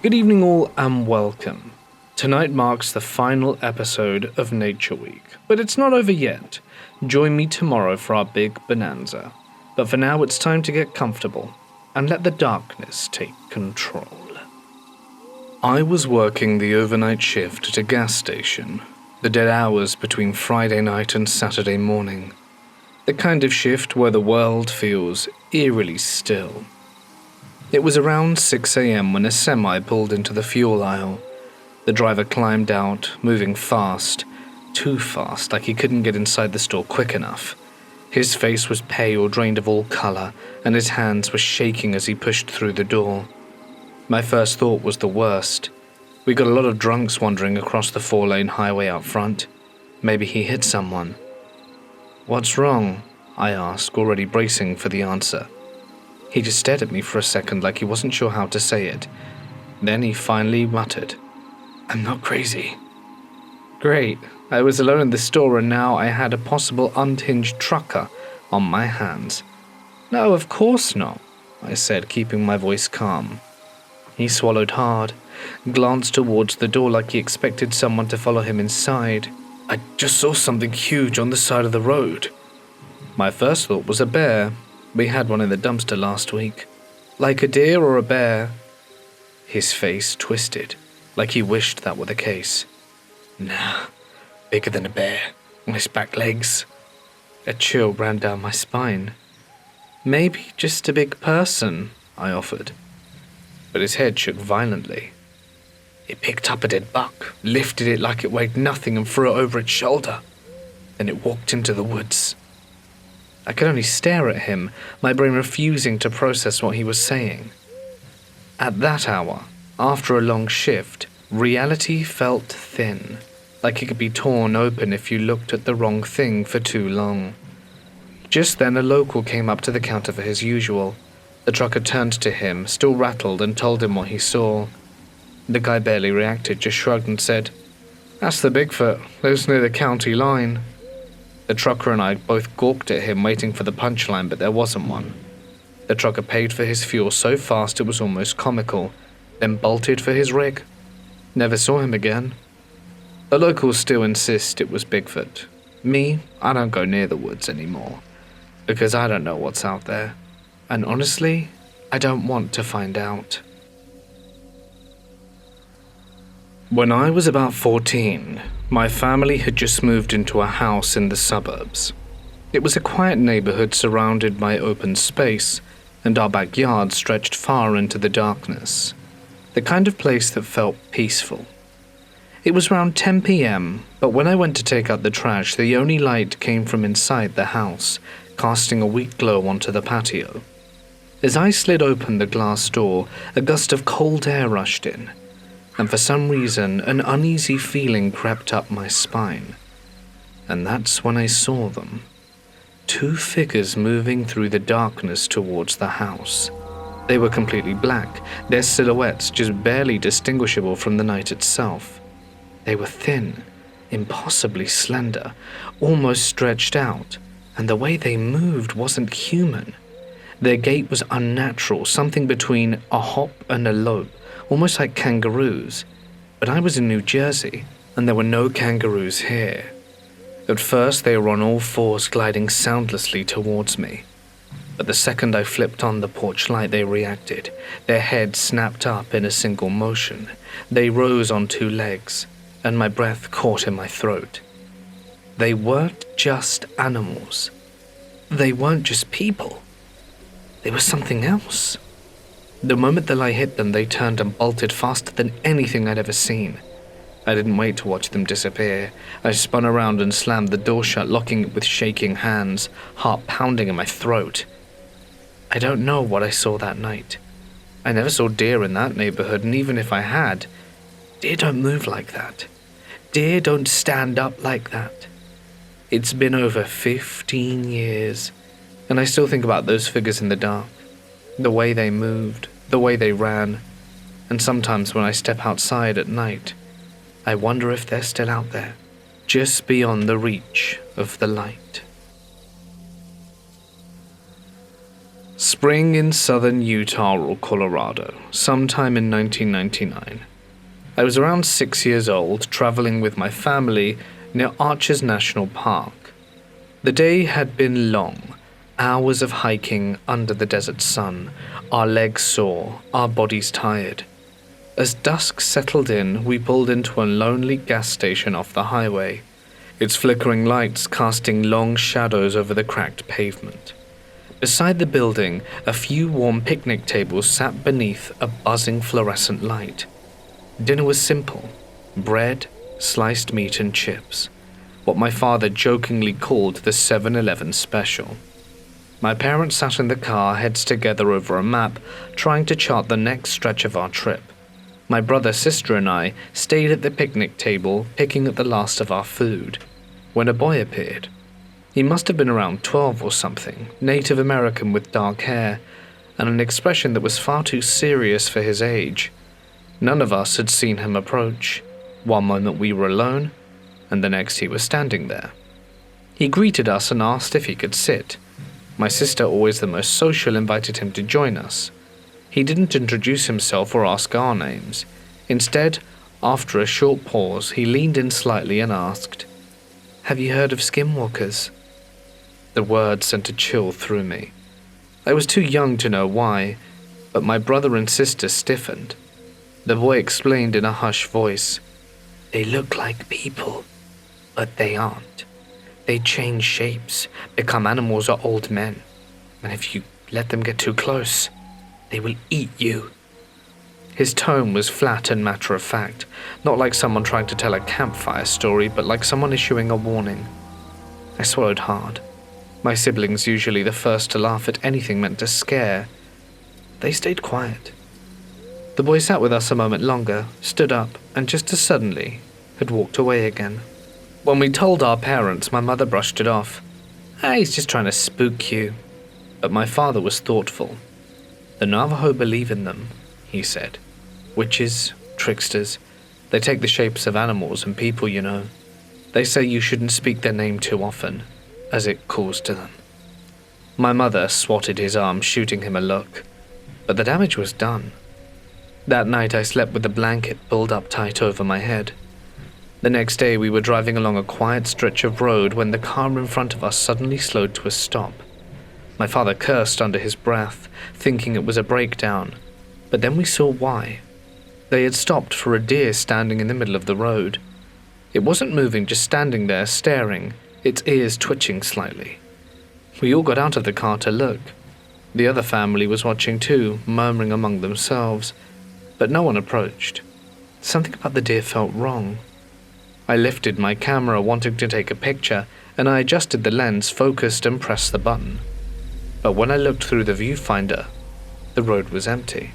Good evening all and welcome. Tonight marks the final episode of Nature Week, but it's not over yet. Join me tomorrow for our big bonanza. But for now it's time to get comfortable and let the darkness take control. I was working the overnight shift at a gas station, the dead hours between Friday night and Saturday morning. The kind of shift where the world feels eerily still. It was around 6 a.m. when a semi pulled into the fuel aisle. The driver climbed out, moving fast, too fast, like he couldn't get inside the store quick enough. His face was pale, drained of all color, and his hands were shaking as he pushed through the door. My first thought was the worst. We got a lot of drunks wandering across the 4-lane highway out front. Maybe he hit someone. "What's wrong?" I asked, already bracing for the answer. He just stared at me for a second like he wasn't sure how to say it. Then he finally muttered, "I'm not crazy." Great. I was alone in the store and now I had a possible unhinged trucker on my hands. "No, of course not," I said, keeping my voice calm. He swallowed hard, glanced towards the door like he expected someone to follow him inside. "I just saw something huge on the side of the road." My first thought was a bear. We had one in the dumpster last week. "Like a deer or a bear?" His face twisted, like he wished that were the case. "Nah, bigger than a bear, on his back legs." A chill ran down my spine. "Maybe just a big person," I offered. But his head shook violently. "It picked up a dead buck, lifted it like it weighed nothing and threw it over its shoulder. Then it walked into the woods." I could only stare at him, my brain refusing to process what he was saying. At that hour, after a long shift, reality felt thin, like it could be torn open if you looked at the wrong thing for too long. Just then a local came up to the counter for his usual. The trucker turned to him, still rattled, and told him what he saw. The guy barely reacted, just shrugged and said, "That's the Bigfoot, lives near the county line." The trucker and I both gawked at him, waiting for the punchline, but there wasn't one. The trucker paid for his fuel so fast it was almost comical, then bolted for his rig. Never saw him again. The locals still insist it was Bigfoot. Me, I don't go near the woods anymore, because I don't know what's out there. And honestly, I don't want to find out. When I was about 14, my family had just moved into a house in the suburbs. It was a quiet neighborhood surrounded by open space, and our backyard stretched far into the darkness. The kind of place that felt peaceful. It was around 10 p.m., but when I went to take out the trash, the only light came from inside the house, casting a weak glow onto the patio. As I slid open the glass door, a gust of cold air rushed in, and for some reason, an uneasy feeling crept up my spine. And that's when I saw them. 2 figures moving through the darkness towards the house. They were completely black, their silhouettes just barely distinguishable from the night itself. They were thin, impossibly slender, almost stretched out, and the way they moved wasn't human. Their gait was unnatural, something between a hop and a lope, almost like kangaroos. But I was in New Jersey, and there were no kangaroos here. At first, they were on all fours gliding soundlessly towards me. But the second I flipped on the porch light, they reacted. Their heads snapped up in a single motion. They rose on 2 legs, and my breath caught in my throat. They weren't just animals. They weren't just people. They were something else. The moment the light hit them, they turned and bolted faster than anything I'd ever seen. I didn't wait to watch them disappear. I spun around and slammed the door shut, locking it with shaking hands, heart pounding in my throat. I don't know what I saw that night. I never saw deer in that neighborhood, and even if I had, deer don't move like that. Deer don't stand up like that. It's been over 15 years, and I still think about those figures in the dark. The way they moved, the way they ran, and sometimes when I step outside at night, I wonder if they're still out there, just beyond the reach of the light. Spring in southern Utah or Colorado, sometime in 1999. I was around 6 years old, traveling with my family near Arches National Park. The day had been long, hours of hiking under the desert sun, our legs sore, our bodies tired. As dusk settled in, we pulled into a lonely gas station off the highway, its flickering lights casting long shadows over the cracked pavement. Beside the building, a few warm picnic tables sat beneath a buzzing fluorescent light. Dinner was simple: bread, sliced meat and chips, what my father jokingly called the 7-Eleven special. My parents sat in the car, heads together over a map, trying to chart the next stretch of our trip. My brother, sister and I stayed at the picnic table, picking at the last of our food, when a boy appeared. He must have been around 12 or something, Native American with dark hair, and an expression that was far too serious for his age. None of us had seen him approach. One moment we were alone, and the next he was standing there. He greeted us and asked if he could sit. My sister, always the most social, invited him to join us. He didn't introduce himself or ask our names. Instead, after a short pause, he leaned in slightly and asked, "Have you heard of skinwalkers?" The word sent a chill through me. I was too young to know why, but my brother and sister stiffened. The boy explained in a hushed voice, "They look like people, but they aren't. They change shapes, become animals or old men, and if you let them get too close, they will eat you." His tone was flat and matter-of-fact, not like someone trying to tell a campfire story, but like someone issuing a warning. I swallowed hard. My siblings, usually the first to laugh at anything meant to scare. They stayed quiet. The boy sat with us a moment longer, stood up, and just as suddenly had walked away again. When we told our parents, my mother brushed it off. He's just trying to spook you." But my father was thoughtful. "The Navajo believe in them," he said. "Witches, tricksters, they take the shapes of animals and people, you know. They say you shouldn't speak their name too often, as it calls to them." My mother swatted his arm, shooting him a look, but the damage was done. That night I slept with the blanket pulled up tight over my head. The next day we were driving along a quiet stretch of road when the car in front of us suddenly slowed to a stop. My father cursed under his breath, thinking it was a breakdown, but then we saw why. They had stopped for a deer standing in the middle of the road. It wasn't moving, just standing there, staring, its ears twitching slightly. We all got out of the car to look. The other family was watching too, murmuring among themselves, but no one approached. Something about the deer felt wrong. I lifted my camera, wanting to take a picture, and I adjusted the lens, focused, and pressed the button. But when I looked through the viewfinder, the road was empty.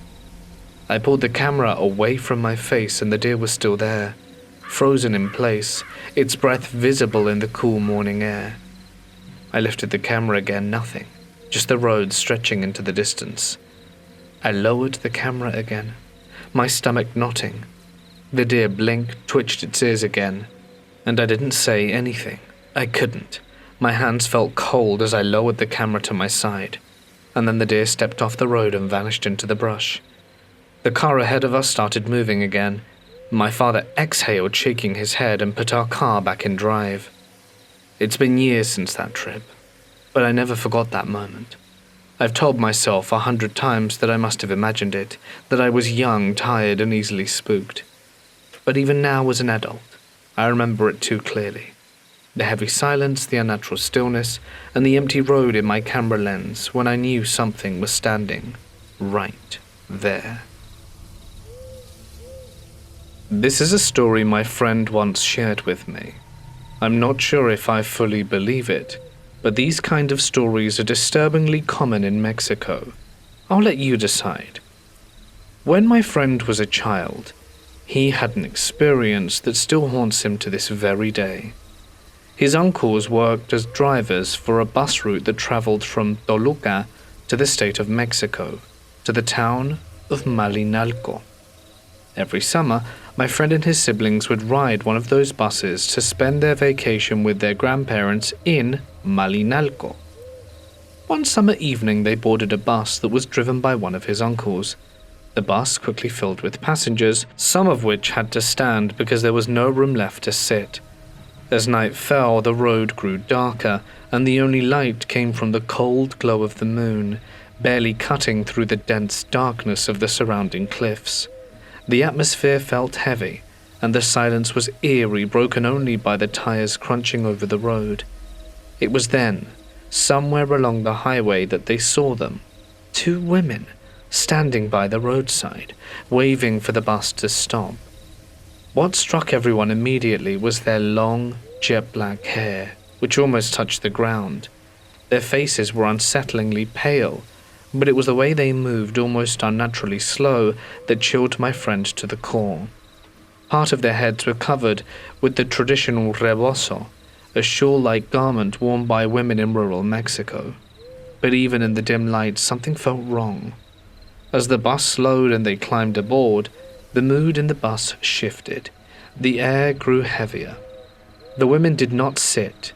I pulled the camera away from my face and the deer was still there, frozen in place, its breath visible in the cool morning air. I lifted the camera again, nothing, just the road stretching into the distance. I lowered the camera again, my stomach knotting. The deer blinked, twitched its ears again, and I didn't say anything. I couldn't. My hands felt cold as I lowered the camera to my side, and then the deer stepped off the road and vanished into the brush. The car ahead of us started moving again. My father exhaled, shaking his head, and put our car back in drive. It's been years since that trip, but I never forgot that moment. I've told myself 100 times that I must have imagined it, that I was young, tired, and easily spooked. But even now as an adult, I remember it too clearly. The heavy silence, the unnatural stillness, and the empty road in my camera lens when I knew something was standing right there. This is a story my friend once shared with me. I'm not sure if I fully believe it, but these kind of stories are disturbingly common in Mexico. I'll let you decide. When my friend was a child, he had an experience that still haunts him to this very day. His uncles worked as drivers for a bus route that traveled from Toluca to the state of Mexico, to the town of Malinalco. Every summer, my friend and his siblings would ride one of those buses to spend their vacation with their grandparents in Malinalco. One summer evening they boarded a bus that was driven by one of his uncles. The bus quickly filled with passengers, some of which had to stand because there was no room left to sit. As night fell, the road grew darker, and the only light came from the cold glow of the moon, barely cutting through the dense darkness of the surrounding cliffs. The atmosphere felt heavy, and the silence was eerie, broken only by the tires crunching over the road. It was then, somewhere along the highway, that they saw them. 2 women, standing by the roadside, waving for the bus to stop. What struck everyone immediately was their long, jet-black hair, which almost touched the ground. Their faces were unsettlingly pale, but it was the way they moved, almost unnaturally slow, that chilled my friend to the core. Part of their heads were covered with the traditional rebozo, a shawl-like garment worn by women in rural Mexico. But even in the dim light, something felt wrong. As the bus slowed and they climbed aboard, the mood in the bus shifted. The air grew heavier. The women did not sit.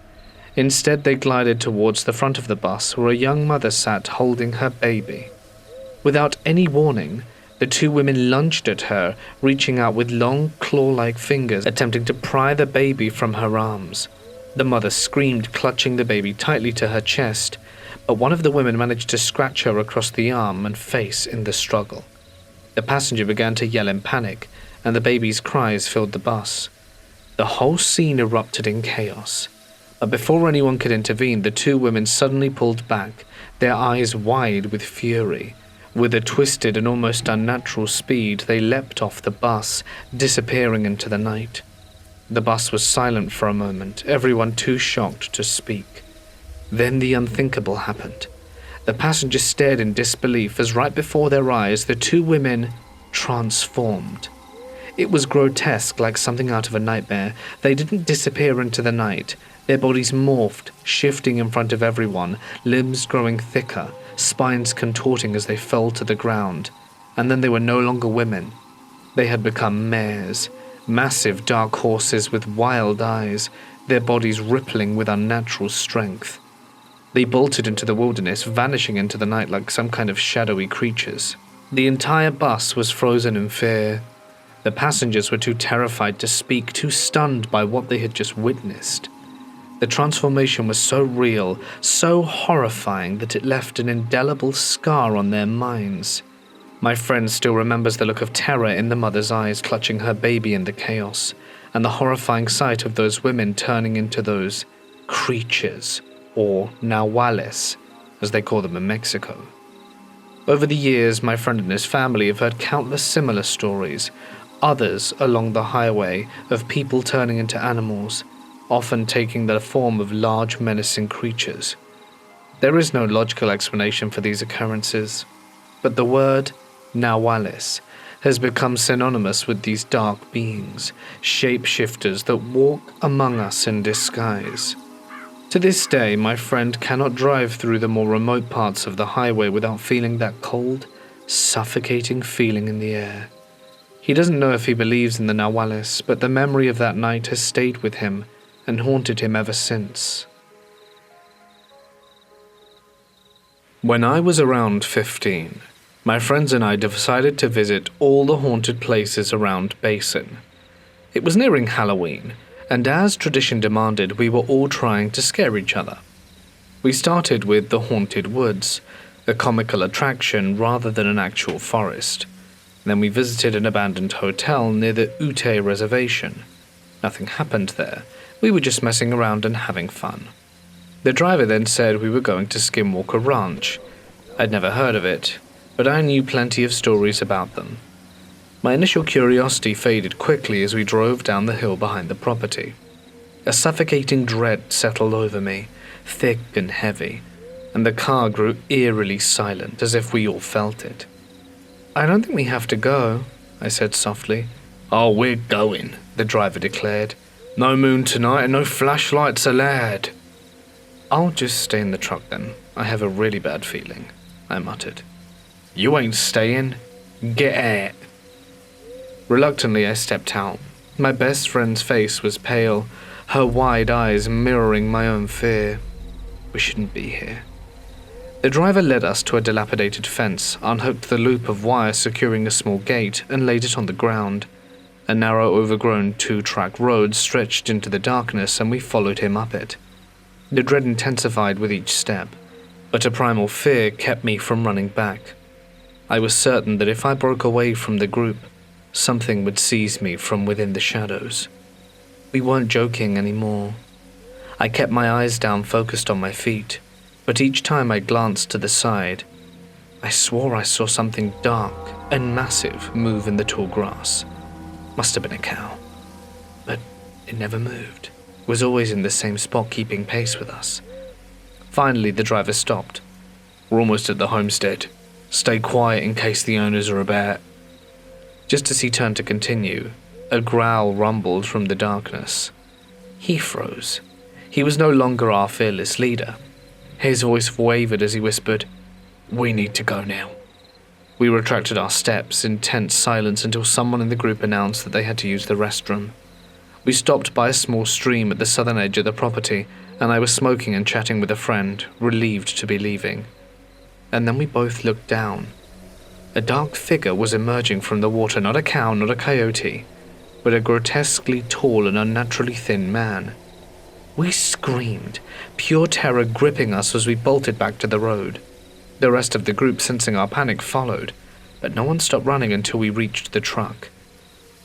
Instead, they glided towards the front of the bus where a young mother sat holding her baby. Without any warning, the 2 women lunged at her, reaching out with long claw-like fingers, attempting to pry the baby from her arms. The mother screamed, clutching the baby tightly to her chest, but one of the women managed to scratch her across the arm and face in the struggle. The passenger began to yell in panic, and the baby's cries filled the bus. The whole scene erupted in chaos. But before anyone could intervene, the 2 women suddenly pulled back, their eyes wide with fury. With a twisted and almost unnatural speed, they leapt off the bus, disappearing into the night. The bus was silent for a moment, everyone too shocked to speak. Then the unthinkable happened. The passengers stared in disbelief as right before their eyes, the 2 women transformed. It was grotesque, like something out of a nightmare. They didn't disappear into the night. Their bodies morphed, shifting in front of everyone, limbs growing thicker, spines contorting as they fell to the ground. And then they were no longer women. They had become mares, massive dark horses with wild eyes, their bodies rippling with unnatural strength. They bolted into the wilderness, vanishing into the night like some kind of shadowy creatures. The entire bus was frozen in fear. The passengers were too terrified to speak, too stunned by what they had just witnessed. The transformation was so real, so horrifying that it left an indelible scar on their minds. My friend still remembers the look of terror in the mother's eyes clutching her baby in the chaos, and the horrifying sight of those women turning into those creatures, or nahuales, as they call them in Mexico. Over the years, my friend and his family have heard countless similar stories, others along the highway of people turning into animals, often taking the form of large menacing creatures. There is no logical explanation for these occurrences, but the word nahuales has become synonymous with these dark beings, shapeshifters that walk among us in disguise. To this day, my friend cannot drive through the more remote parts of the highway without feeling that cold, suffocating feeling in the air. He doesn't know if he believes in the nahuales, but the memory of that night has stayed with him and haunted him ever since. When I was around 15, my friends and I decided to visit all the haunted places around Basin. It was nearing Halloween, and as tradition demanded, we were all trying to scare each other. We started with the Haunted Woods, a comical attraction rather than an actual forest. Then we visited an abandoned hotel near the Ute Reservation. Nothing happened there. We were just messing around and having fun. The driver then said we were going to Skinwalker Ranch. I'd never heard of it, but I knew plenty of stories about them. My initial curiosity faded quickly as we drove down the hill behind the property. A suffocating dread settled over me, thick and heavy, and the car grew eerily silent as if we all felt it. "I don't think we have to go," I said softly. "Oh, we're going," the driver declared. "No moon tonight and no flashlights allowed." "I'll just stay in the truck then. I have a really bad feeling," I muttered. "You ain't staying. Get out." Reluctantly, I stepped out. My best friend's face was pale, her wide eyes mirroring my own fear. We shouldn't be here. The driver led us to a dilapidated fence, unhooked the loop of wire securing a small gate, and laid it on the ground. A narrow, overgrown two-track road stretched into the darkness, and we followed him up it. The dread intensified with each step, but a primal fear kept me from running back. I was certain that if I broke away from the group, something would seize me from within the shadows. We weren't joking anymore. I kept my eyes down, focused on my feet, but each time I glanced to the side, I swore I saw something dark and massive move in the tall grass. Must have been a cow. But it never moved. It was always in the same spot, keeping pace with us. Finally, the driver stopped. "We're almost at the homestead. Stay quiet in case the owners are about." Just as he turned to continue, a growl rumbled from the darkness. He froze. He was no longer our fearless leader. His voice wavered as he whispered, "We need to go now." We retracted our steps in tense silence until someone in the group announced that they had to use the restroom. We stopped by a small stream at the southern edge of the property, and I was smoking and chatting with a friend, relieved to be leaving. And then we both looked down. A dark figure was emerging from the water, not a cow, not a coyote, but a grotesquely tall and unnaturally thin man. We screamed, pure terror gripping us as we bolted back to the road. The rest of the group, sensing our panic, followed, but no one stopped running until we reached the truck.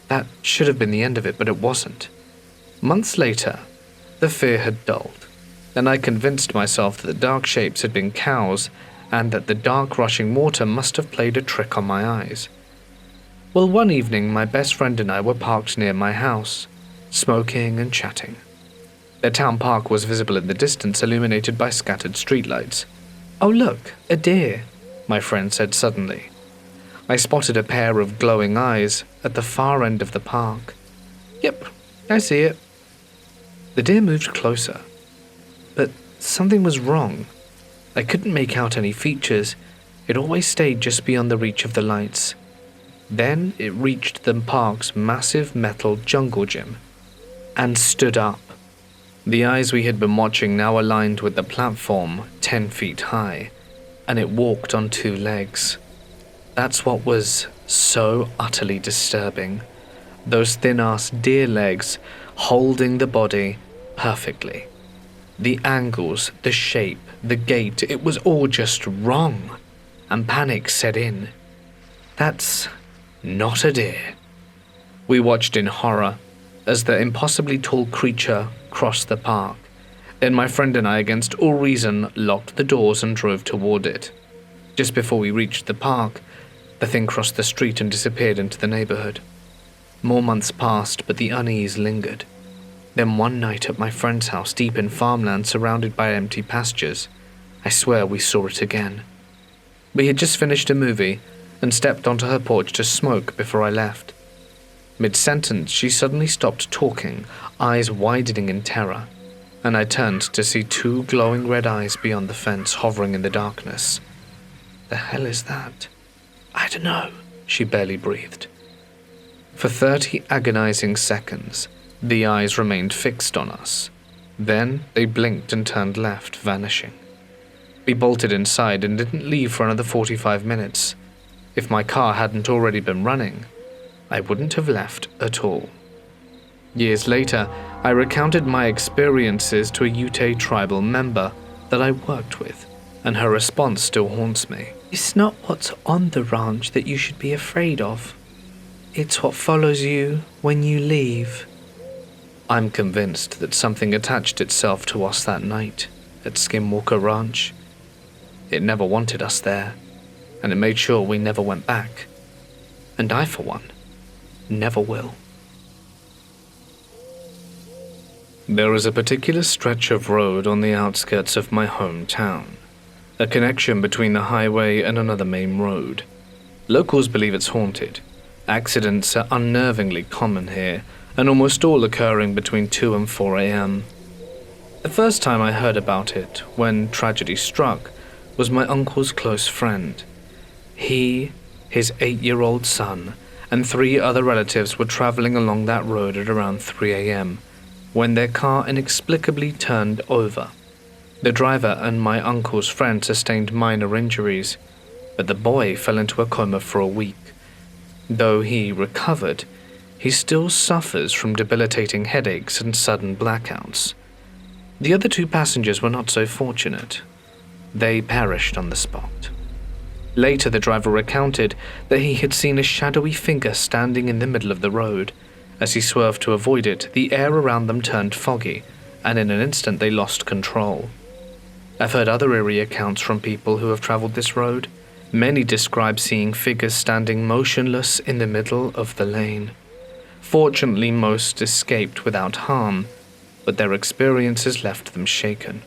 That should have been the end of it, but it wasn't. Months later, the fear had dulled, and I convinced myself that the dark shapes had been cows and that the dark rushing water must have played a trick on my eyes. Well, one evening my best friend and I were parked near my house, smoking and chatting. The town park was visible in the distance, illuminated by scattered streetlights. "Oh look, a deer," my friend said suddenly. I spotted a pair of glowing eyes at the far end of the park. "Yep, I see it." The deer moved closer, but something was wrong. I couldn't make out any features. It always stayed just beyond the reach of the lights. Then it reached the park's massive metal jungle gym and stood up. The eyes we had been watching now aligned with the platform, 10 feet high, and it walked on 2 legs. That's what was so utterly disturbing. Those thin-ass deer legs holding the body perfectly. The angles, the shape, the gait, it was all just wrong, and panic set in. That's not a deer. We watched in horror as the impossibly tall creature crossed the park. Then my friend and I, against all reason, locked the doors and drove toward it. Just before we reached the park, the thing crossed the street and disappeared into the neighborhood. More months passed, but the unease lingered. Then one night at my friend's house, deep in farmland surrounded by empty pastures, I swear we saw it again. We had just finished a movie and stepped onto her porch to smoke before I left. Mid-sentence, she suddenly stopped talking, eyes widening in terror, and I turned to see 2 glowing red eyes beyond the fence hovering in the darkness. "The hell is that?" "I don't know," she barely breathed. For 30 agonizing seconds, the eyes remained fixed on us. Then they blinked and turned left, vanishing. We bolted inside and didn't leave for another 45 minutes. If my car hadn't already been running, I wouldn't have left at all. Years later, I recounted my experiences to a Ute tribal member that I worked with, and her response still haunts me. "It's not what's on the ranch that you should be afraid of. It's what follows you when you leave." I'm convinced that something attached itself to us that night at Skinwalker Ranch. It never wanted us there, and it made sure we never went back. And I, for one, never will. There is a particular stretch of road on the outskirts of my hometown, a connection between the highway and another main road. Locals believe it's haunted. Accidents are unnervingly common here, and almost all occurring between 2 and 4 a.m. The first time I heard about it, when tragedy struck, was my uncle's close friend. He, his 8-year-old son, and 3 other relatives were traveling along that road at around 3 a.m. when their car inexplicably turned over. The driver and my uncle's friend sustained minor injuries, but the boy fell into a coma for a week. Though he recovered, he still suffers from debilitating headaches and sudden blackouts. The other 2 passengers were not so fortunate. They perished on the spot. Later, the driver recounted that he had seen a shadowy figure standing in the middle of the road. As he swerved to avoid it, the air around them turned foggy, and in an instant they lost control. I've heard other eerie accounts from people who have traveled this road. Many describe seeing figures standing motionless in the middle of the lane. Fortunately, most escaped without harm, but their experiences left them shaken.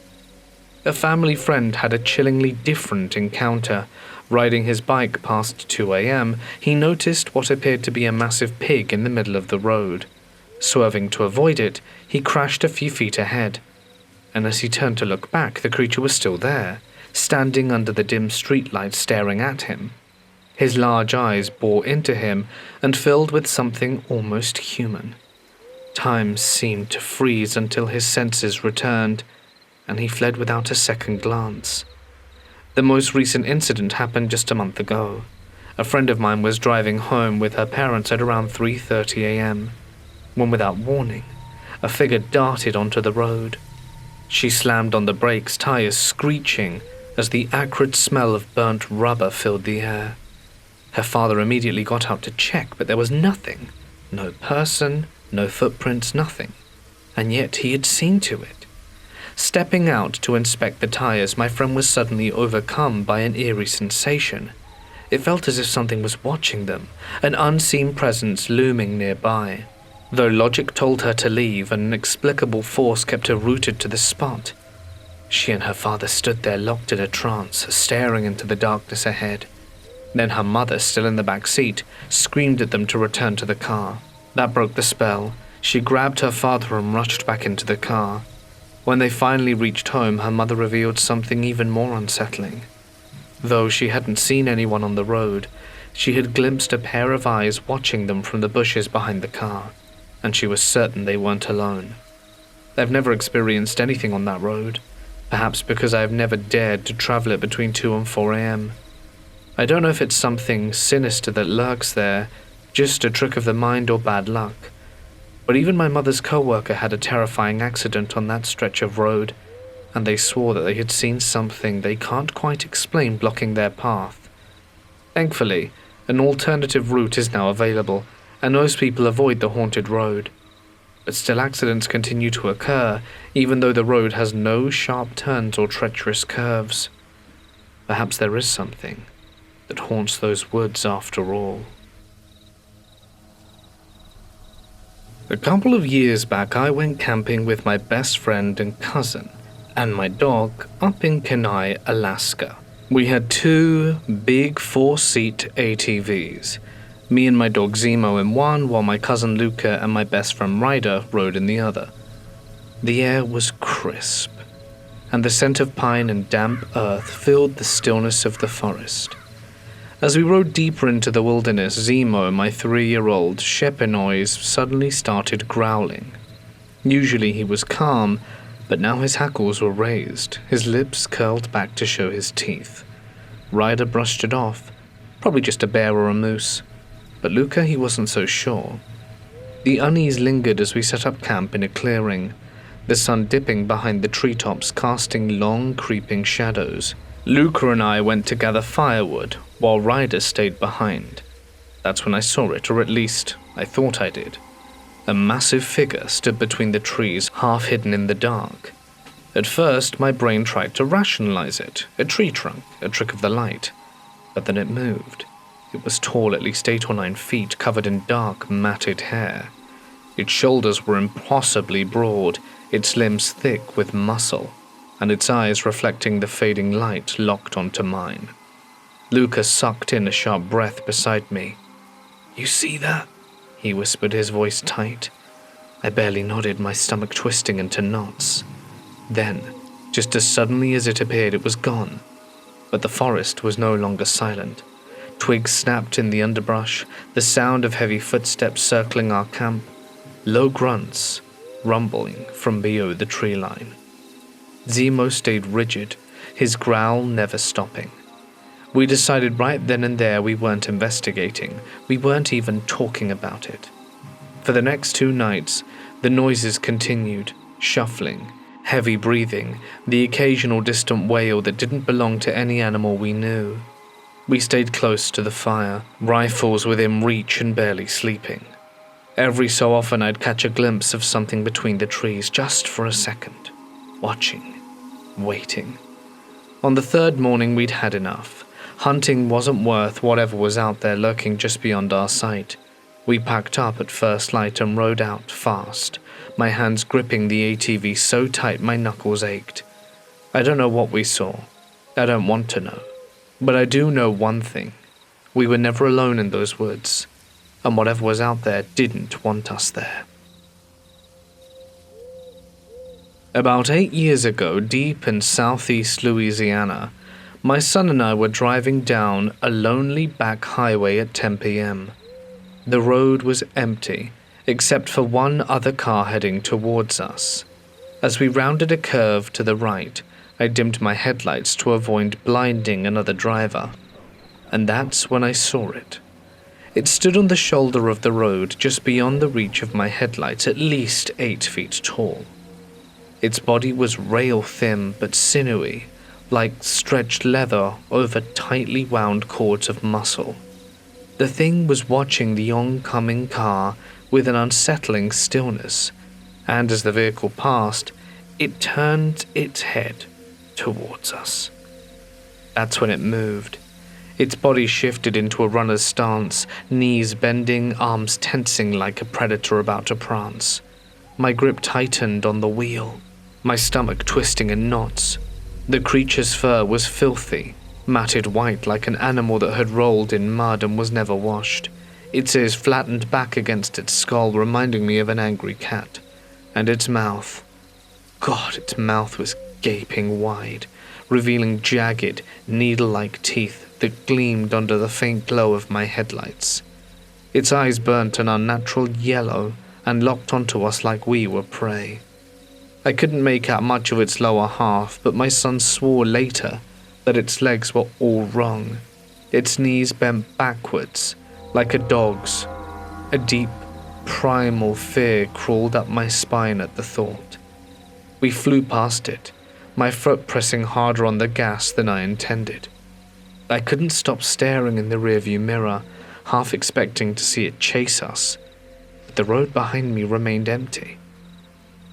A family friend had a chillingly different encounter. Riding his bike past 2 a.m., he noticed what appeared to be a massive pig in the middle of the road. Swerving to avoid it, he crashed a few feet ahead, and as he turned to look back, the creature was still there, standing under the dim streetlight staring at him. His large eyes bore into him and filled with something almost human. Time seemed to freeze until his senses returned, and he fled without a second glance. The most recent incident happened just a month ago. A friend of mine was driving home with her parents at around 3:30 a.m. when, without warning, a figure darted onto the road. She slammed on the brakes, tires screeching as the acrid smell of burnt rubber filled the air. Her father immediately got out to check, but there was nothing. No person, no footprints, nothing. And yet he had seen to it. Stepping out to inspect the tires, my friend was suddenly overcome by an eerie sensation. It felt as if something was watching them, an unseen presence looming nearby. Though logic told her to leave, an inexplicable force kept her rooted to the spot. She and her father stood there locked in a trance, staring into the darkness ahead. Then her mother, still in the back seat, screamed at them to return to the car. That broke the spell. She grabbed her father and rushed back into the car. When they finally reached home, her mother revealed something even more unsettling. Though she hadn't seen anyone on the road, she had glimpsed a pair of eyes watching them from the bushes behind the car, and she was certain they weren't alone. I've never experienced anything on that road, perhaps because I have never dared to travel it between 2 and 4 a.m. I don't know if it's something sinister that lurks there, just a trick of the mind or bad luck. But even my mother's co-worker had a terrifying accident on that stretch of road, and they swore that they had seen something they can't quite explain blocking their path. Thankfully, an alternative route is now available, and most people avoid the haunted road. But still, accidents continue to occur, even though the road has no sharp turns or treacherous curves. Perhaps there is something that haunts those woods after all. A couple of years back, I went camping with my best friend and cousin and my dog up in Kenai, Alaska. We had 2 big 4-seat ATVs. Me and my dog Zemo in one, while my cousin Luca and my best friend Ryder rode in the other. The air was crisp, and the scent of pine and damp earth filled the stillness of the forest. As we rode deeper into the wilderness, Zemo, my 3-year-old Shepherd, suddenly started growling. Usually he was calm, but now his hackles were raised, his lips curled back to show his teeth. Ryder brushed it off, probably just a bear or a moose, but Luca, he wasn't so sure. The unease lingered as we set up camp in a clearing, the sun dipping behind the treetops, casting long, creeping shadows. Luca and I went to gather firewood, while Ryder stayed behind. That's when I saw it, or at least I thought I did. A massive figure stood between the trees, half hidden in the dark. At first, my brain tried to rationalize it, a tree trunk, a trick of the light. But then it moved. It was tall, at least 8 or 9 feet, covered in dark, matted hair. Its shoulders were impossibly broad, its limbs thick with muscle, and its eyes, reflecting the fading light, locked onto mine. Lucas sucked in a sharp breath beside me. "You see that?" he whispered, his voice tight. I barely nodded, my stomach twisting into knots. Then, just as suddenly as it appeared, it was gone. But the forest was no longer silent. Twigs snapped in the underbrush, the sound of heavy footsteps circling our camp, low grunts rumbling from below the tree line. Zemo stayed rigid, his growl never stopping. We decided right then and there we weren't investigating, we weren't even talking about it. For the next 2 nights, the noises continued, shuffling, heavy breathing, the occasional distant wail that didn't belong to any animal we knew. We stayed close to the fire, rifles within reach and barely sleeping. Every so often I'd catch a glimpse of something between the trees just for a second, watching, waiting. On the 3rd morning we'd had enough. Hunting wasn't worth whatever was out there lurking just beyond our sight. We packed up at first light and rode out fast, my hands gripping the ATV so tight my knuckles ached. I don't know what we saw. I don't want to know. But I do know one thing. We were never alone in those woods, and whatever was out there didn't want us there. About 8 years ago, deep in southeast Louisiana, my son and I were driving down a lonely back highway at 10 p.m. The road was empty, except for one other car heading towards us. As we rounded a curve to the right, I dimmed my headlights to avoid blinding another driver. And that's when I saw it. It stood on the shoulder of the road just beyond the reach of my headlights, at least 8 feet tall. Its body was rail-thin but sinewy, like stretched leather over tightly wound cords of muscle. The thing was watching the oncoming car with an unsettling stillness, and as the vehicle passed, it turned its head towards us. That's when it moved. Its body shifted into a runner's stance, knees bending, arms tensing like a predator about to prance. My grip tightened on the wheel, my stomach twisting in knots. The creature's fur was filthy, matted white like an animal that had rolled in mud and was never washed. Its ears flattened back against its skull, reminding me of an angry cat. And its mouth. God, its mouth was gaping wide, revealing jagged, needle-like teeth that gleamed under the faint glow of my headlights. Its eyes burnt an unnatural yellow and locked onto us like we were prey. I couldn't make out much of its lower half, but my son swore later that its legs were all wrong. Its knees bent backwards, like a dog's. A deep, primal fear crawled up my spine at the thought. We flew past it, my foot pressing harder on the gas than I intended. I couldn't stop staring in the rearview mirror, half expecting to see it chase us, but the road behind me remained empty.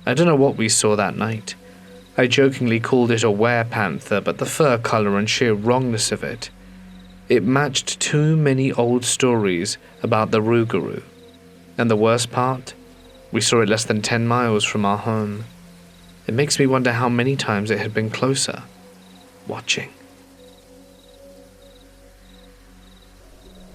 I don't know what we saw that night. I jokingly called it a werepanther, but the fur color and sheer wrongness of it. It matched too many old stories about the rougarou. And the worst part? We saw it less than 10 miles from our home. It makes me wonder how many times it had been closer, watching.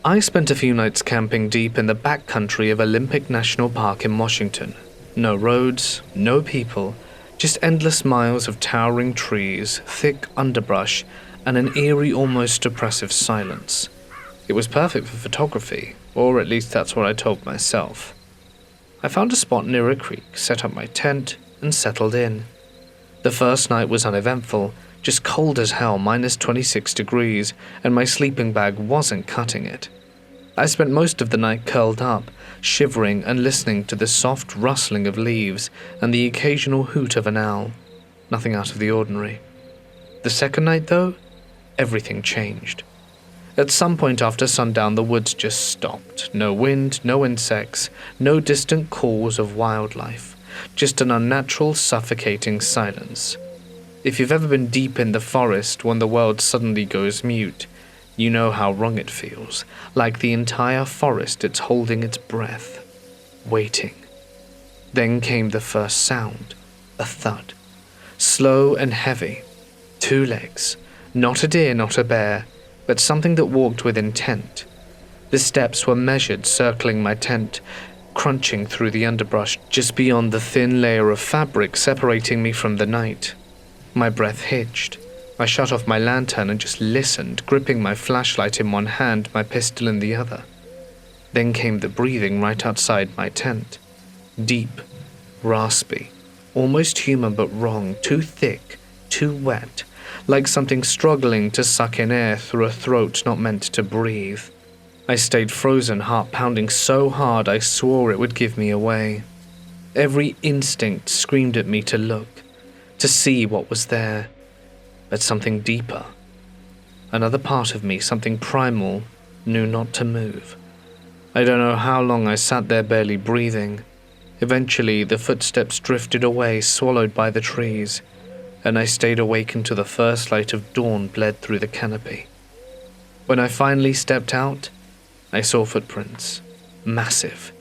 I spent a few nights camping deep in the backcountry of Olympic National Park in Washington. No roads, no people, just endless miles of towering trees, thick underbrush, and an eerie, almost oppressive silence. It was perfect for photography, or at least that's what I told myself. I found a spot near a creek, set up my tent, and settled in. The first night was uneventful, just cold as hell, minus 26 degrees, and my sleeping bag wasn't cutting it. I spent most of the night curled up, shivering and listening to the soft rustling of leaves and the occasional hoot of an owl. Nothing out of the ordinary. The second night, though, everything changed. At some point after sundown, the woods just stopped. No wind, no insects, no distant calls of wildlife. Just an unnatural, suffocating silence. If you've ever been deep in the forest when the world suddenly goes mute, you know how wrong it feels, like the entire forest it's holding its breath, waiting. Then came the first sound, a thud, slow and heavy. 2 legs, not a deer, not a bear, but something that walked with intent. The steps were measured, circling my tent, crunching through the underbrush just beyond the thin layer of fabric separating me from the night. My breath hitched. I shut off my lantern and just listened, gripping my flashlight in one hand, my pistol in the other. Then came the breathing right outside my tent. Deep, raspy, almost human but wrong, too thick, too wet, like something struggling to suck in air through a throat not meant to breathe. I stayed frozen, heart pounding so hard I swore it would give me away. Every instinct screamed at me to look, to see what was there, but something deeper. Another part of me, something primal, knew not to move. I don't know how long I sat there barely breathing. Eventually, the footsteps drifted away, swallowed by the trees, and I stayed awake until the first light of dawn bled through the canopy. When I finally stepped out, I saw footprints. Massive.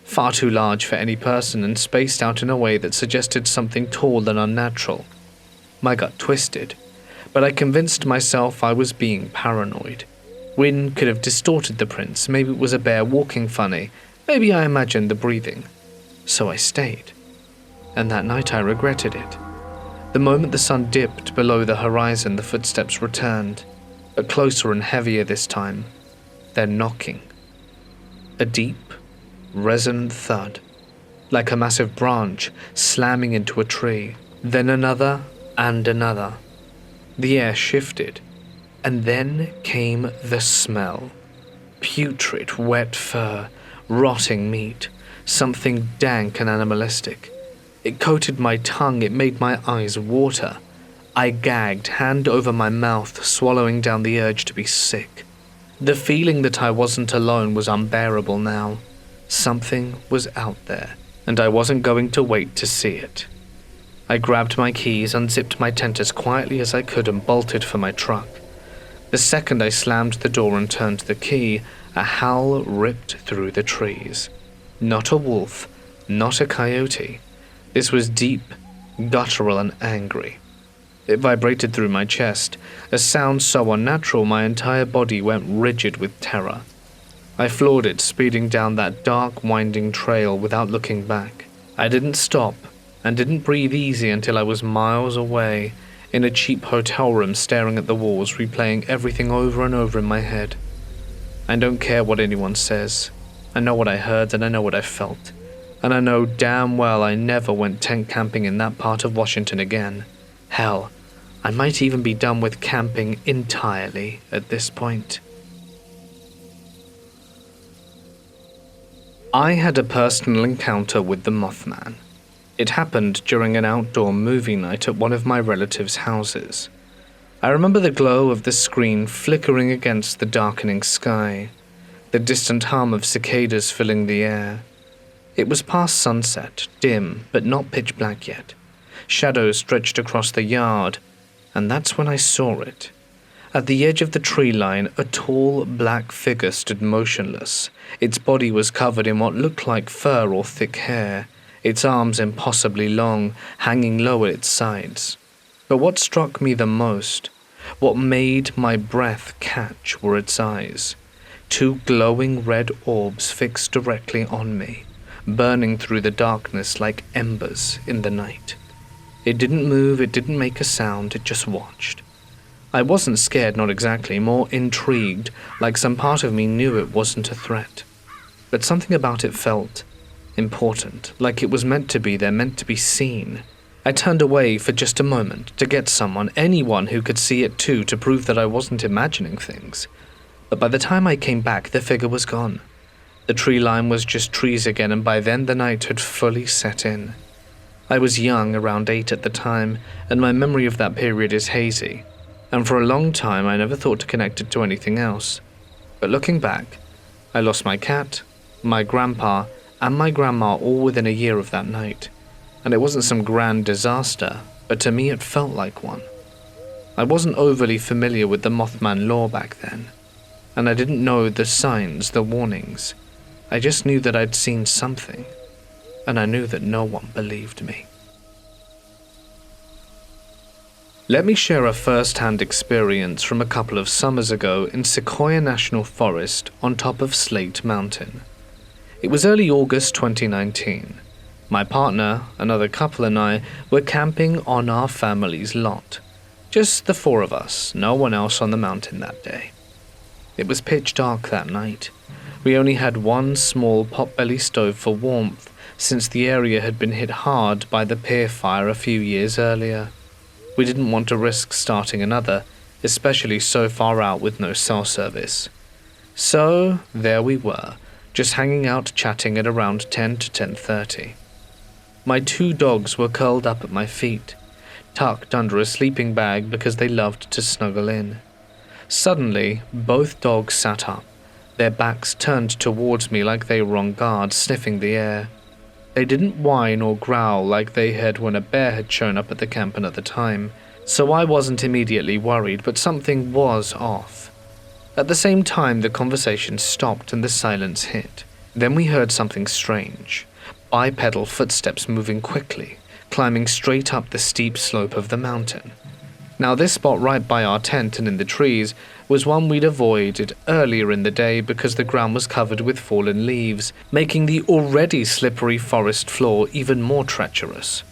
Far too large for any person and spaced out in a way that suggested something tall and unnatural. My gut twisted, but I convinced myself I was being paranoid. Wind could have distorted the prints, maybe it was a bear walking funny, maybe I imagined the breathing. So I stayed. And that night I regretted it. The moment the sun dipped below the horizon, the footsteps returned, but closer and heavier this time. They're knocking. A deep, resonant thud, like a massive branch slamming into a tree, then another and another. The air shifted, and then came the smell. Putrid, wet fur, rotting meat, something dank and animalistic. It coated my tongue, it made my eyes water. I gagged, hand over my mouth, swallowing down the urge to be sick. The feeling that I wasn't alone was unbearable now. Something was out there, and I wasn't going to wait to see it. I grabbed my keys, unzipped my tent as quietly as I could and bolted for my truck. The second I slammed the door and turned the key, a howl ripped through the trees. Not a wolf, not a coyote. This was deep, guttural and angry. It vibrated through my chest, a sound so unnatural my entire body went rigid with terror. I floored it, speeding down that dark, winding trail without looking back. I didn't stop, and didn't breathe easy until I was miles away, in a cheap hotel room staring at the walls, replaying everything over and over in my head. I don't care what anyone says. I know what I heard and I know what I felt. And I know damn well I never went tent camping in that part of Washington again. Hell, I might even be done with camping entirely at this point. I had a personal encounter with the Mothman. It happened during an outdoor movie night at one of my relatives' houses. I remember the glow of the screen flickering against the darkening sky, the distant hum of cicadas filling the air. It was past sunset, dim, but not pitch black yet. Shadows stretched across the yard, and that's when I saw it. At the edge of the tree line, a tall, black figure stood motionless. Its body was covered in what looked like fur or thick hair, its arms impossibly long, hanging low at its sides. But what struck me the most, what made my breath catch, were its eyes. Two glowing red orbs fixed directly on me, burning through the darkness like embers in the night. It didn't move, it didn't make a sound, it just watched. I wasn't scared, not exactly, more intrigued, like some part of me knew it wasn't a threat. But something about it felt important, like it was meant to be there, meant to be seen. I turned away for just a moment, to get someone, anyone who could see it too, to prove that I wasn't imagining things. But by the time I came back, the figure was gone. The tree line was just trees again, and by then the night had fully set in. I was young, around 8 at the time, and my memory of that period is hazy. And for a long time I never thought to connect it to anything else. But looking back, I lost my cat, my grandpa, and my grandma all within a year of that night. And it wasn't some grand disaster, but to me it felt like one. I wasn't overly familiar with the Mothman lore back then, and I didn't know the signs, the warnings. I just knew that I'd seen something, and I knew that no one believed me. Let me share a first-hand experience from a couple of summers ago in Sequoia National Forest on top of Slate Mountain. It was early August 2019. My partner, another couple and I were camping on our family's lot. Just the 4 of us, no one else on the mountain that day. It was pitch dark that night. We only had one small potbelly stove for warmth since the area had been hit hard by the pier fire a few years earlier. We didn't want to risk starting another, especially so far out with no cell service. So, there we were, just hanging out chatting at around 10 to 10:30. My 2 dogs were curled up at my feet, tucked under a sleeping bag because they loved to snuggle in. Suddenly, both dogs sat up, their backs turned towards me like they were on guard, sniffing the air. They didn't whine or growl like they had when a bear had shown up at the camp another time, so I wasn't immediately worried, but something was off. At the same time, the conversation stopped and the silence hit. Then we heard something strange. Bipedal footsteps moving quickly, climbing straight up the steep slope of the mountain. Now this spot right by our tent and in the trees was one we'd avoided earlier in the day because the ground was covered with fallen leaves, making the already slippery forest floor even more treacherous.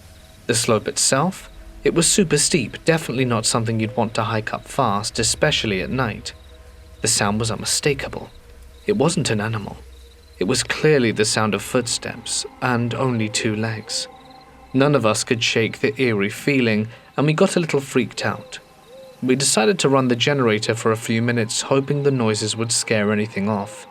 The slope itself? It was super steep, definitely not something you'd want to hike up fast, especially at night. The sound was unmistakable. It wasn't an animal. It was clearly the sound of footsteps, and only 2 legs. None of us could shake the eerie feeling, and we got a little freaked out. We decided to run the generator for a few minutes, hoping the noises would scare anything off.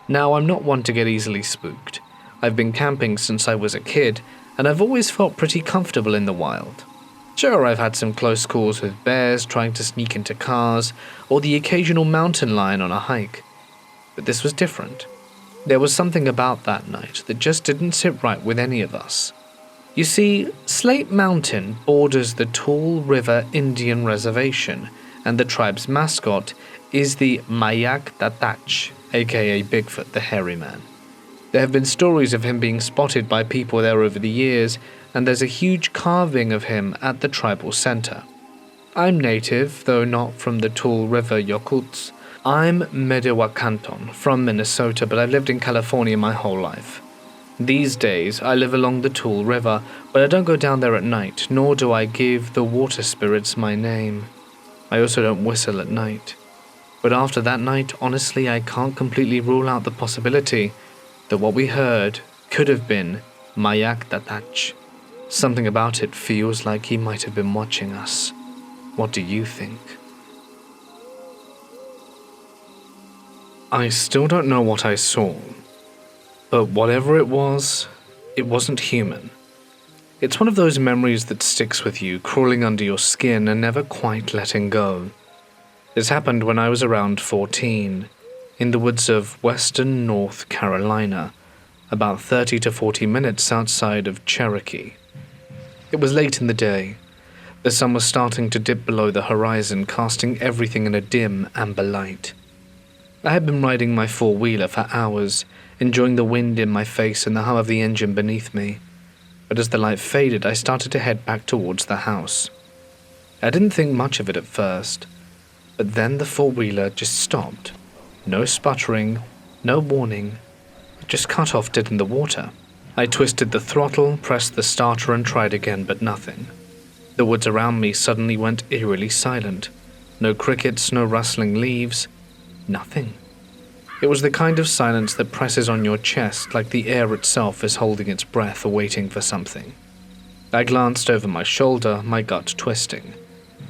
Now, I'm not one to get easily spooked. I've been camping since I was a kid, and I've always felt pretty comfortable in the wild. Sure, I've had some close calls with bears trying to sneak into cars, or the occasional mountain lion on a hike. But this was different. There was something about that night that just didn't sit right with any of us. You see, Slate Mountain borders the Tall River Indian Reservation, and the tribe's mascot is the Mayak Tatach, aka Bigfoot the Hairy Man. There have been stories of him being spotted by people there over the years, and there's a huge carving of him at the tribal center. I'm native, though not from the Tall River Yakuts. I'm Medewakanton, from Minnesota, but I've lived in California my whole life. These days, I live along the Tall River, but I don't go down there at night, nor do I give the water spirits my name. I also don't whistle at night. But after that night, honestly, I can't completely rule out the possibility that what we heard could have been Mayak Tatach. Something about it feels like he might have been watching us. What do you think? I still don't know what I saw, but whatever it wasn't human. It's one of those memories that sticks with you, crawling under your skin and never quite letting go. This happened when I was around 14, in the woods of western North Carolina, about 30 to 40 minutes outside of Cherokee. It was late in the day. The sun was starting to dip below the horizon, casting everything in a dim amber light. I had been riding my four-wheeler for hours, enjoying the wind in my face and the hum of the engine beneath me. But as the light faded, I started to head back towards the house. I didn't think much of it at first, but then the four-wheeler just stopped. No sputtering, no warning, it just cut off dead in the water. I twisted the throttle, pressed the starter and tried again, but nothing. The woods around me suddenly went eerily silent. No crickets, no rustling leaves, nothing. It was the kind of silence that presses on your chest like the air itself is holding its breath, awaiting for something. I glanced over my shoulder, my gut twisting.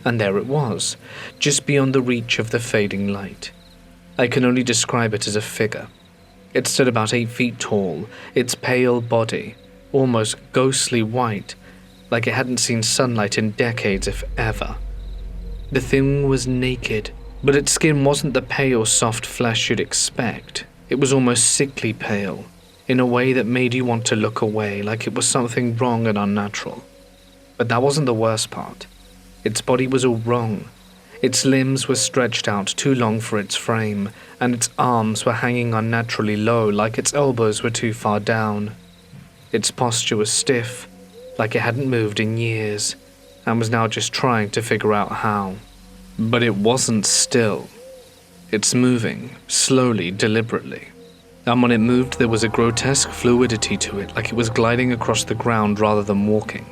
And there it was, just beyond the reach of the fading light. I can only describe it as a figure. It stood about 8 feet tall, its pale body, almost ghostly white, like it hadn't seen sunlight in decades if ever. The thing was naked, but its skin wasn't the pale, soft flesh you'd expect. It was almost sickly pale, in a way that made you want to look away, like it was something wrong and unnatural. But that wasn't the worst part. Its body was all wrong. Its limbs were stretched out too long for its frame, and its arms were hanging unnaturally low, like its elbows were too far down. Its posture was stiff, like it hadn't moved in years, and was now just trying to figure out how. But it wasn't still. It's moving, slowly, deliberately. And when it moved, there was a grotesque fluidity to it, like it was gliding across the ground rather than walking.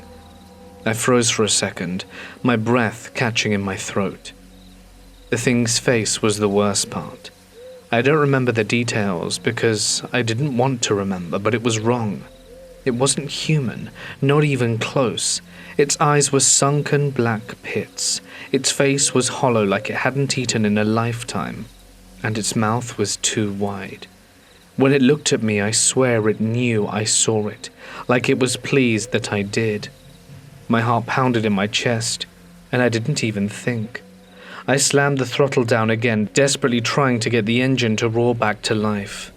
I froze for a second, my breath catching in my throat. The thing's face was the worst part. I don't remember the details because I didn't want to remember, but it was wrong. It wasn't human, not even close. Its eyes were sunken black pits, its face was hollow like it hadn't eaten in a lifetime, and its mouth was too wide. When it looked at me, I swear it knew I saw it, like it was pleased that I did. My heart pounded in my chest, and I didn't even think. I slammed the throttle down again, desperately trying to get the engine to roar back to life.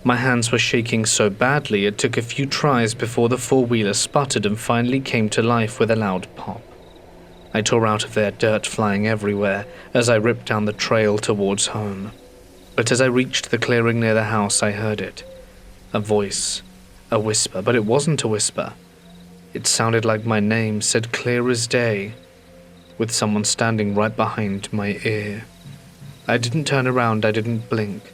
My hands were shaking so badly it took a few tries before the four-wheeler sputtered and finally came to life with a loud pop. I tore out of there, dirt flying everywhere, as I ripped down the trail towards home. But as I reached the clearing near the house, I heard it. A voice, a whisper, but it wasn't a whisper. It sounded like my name, said clear as day, with someone standing right behind my ear. I didn't turn around, I didn't blink.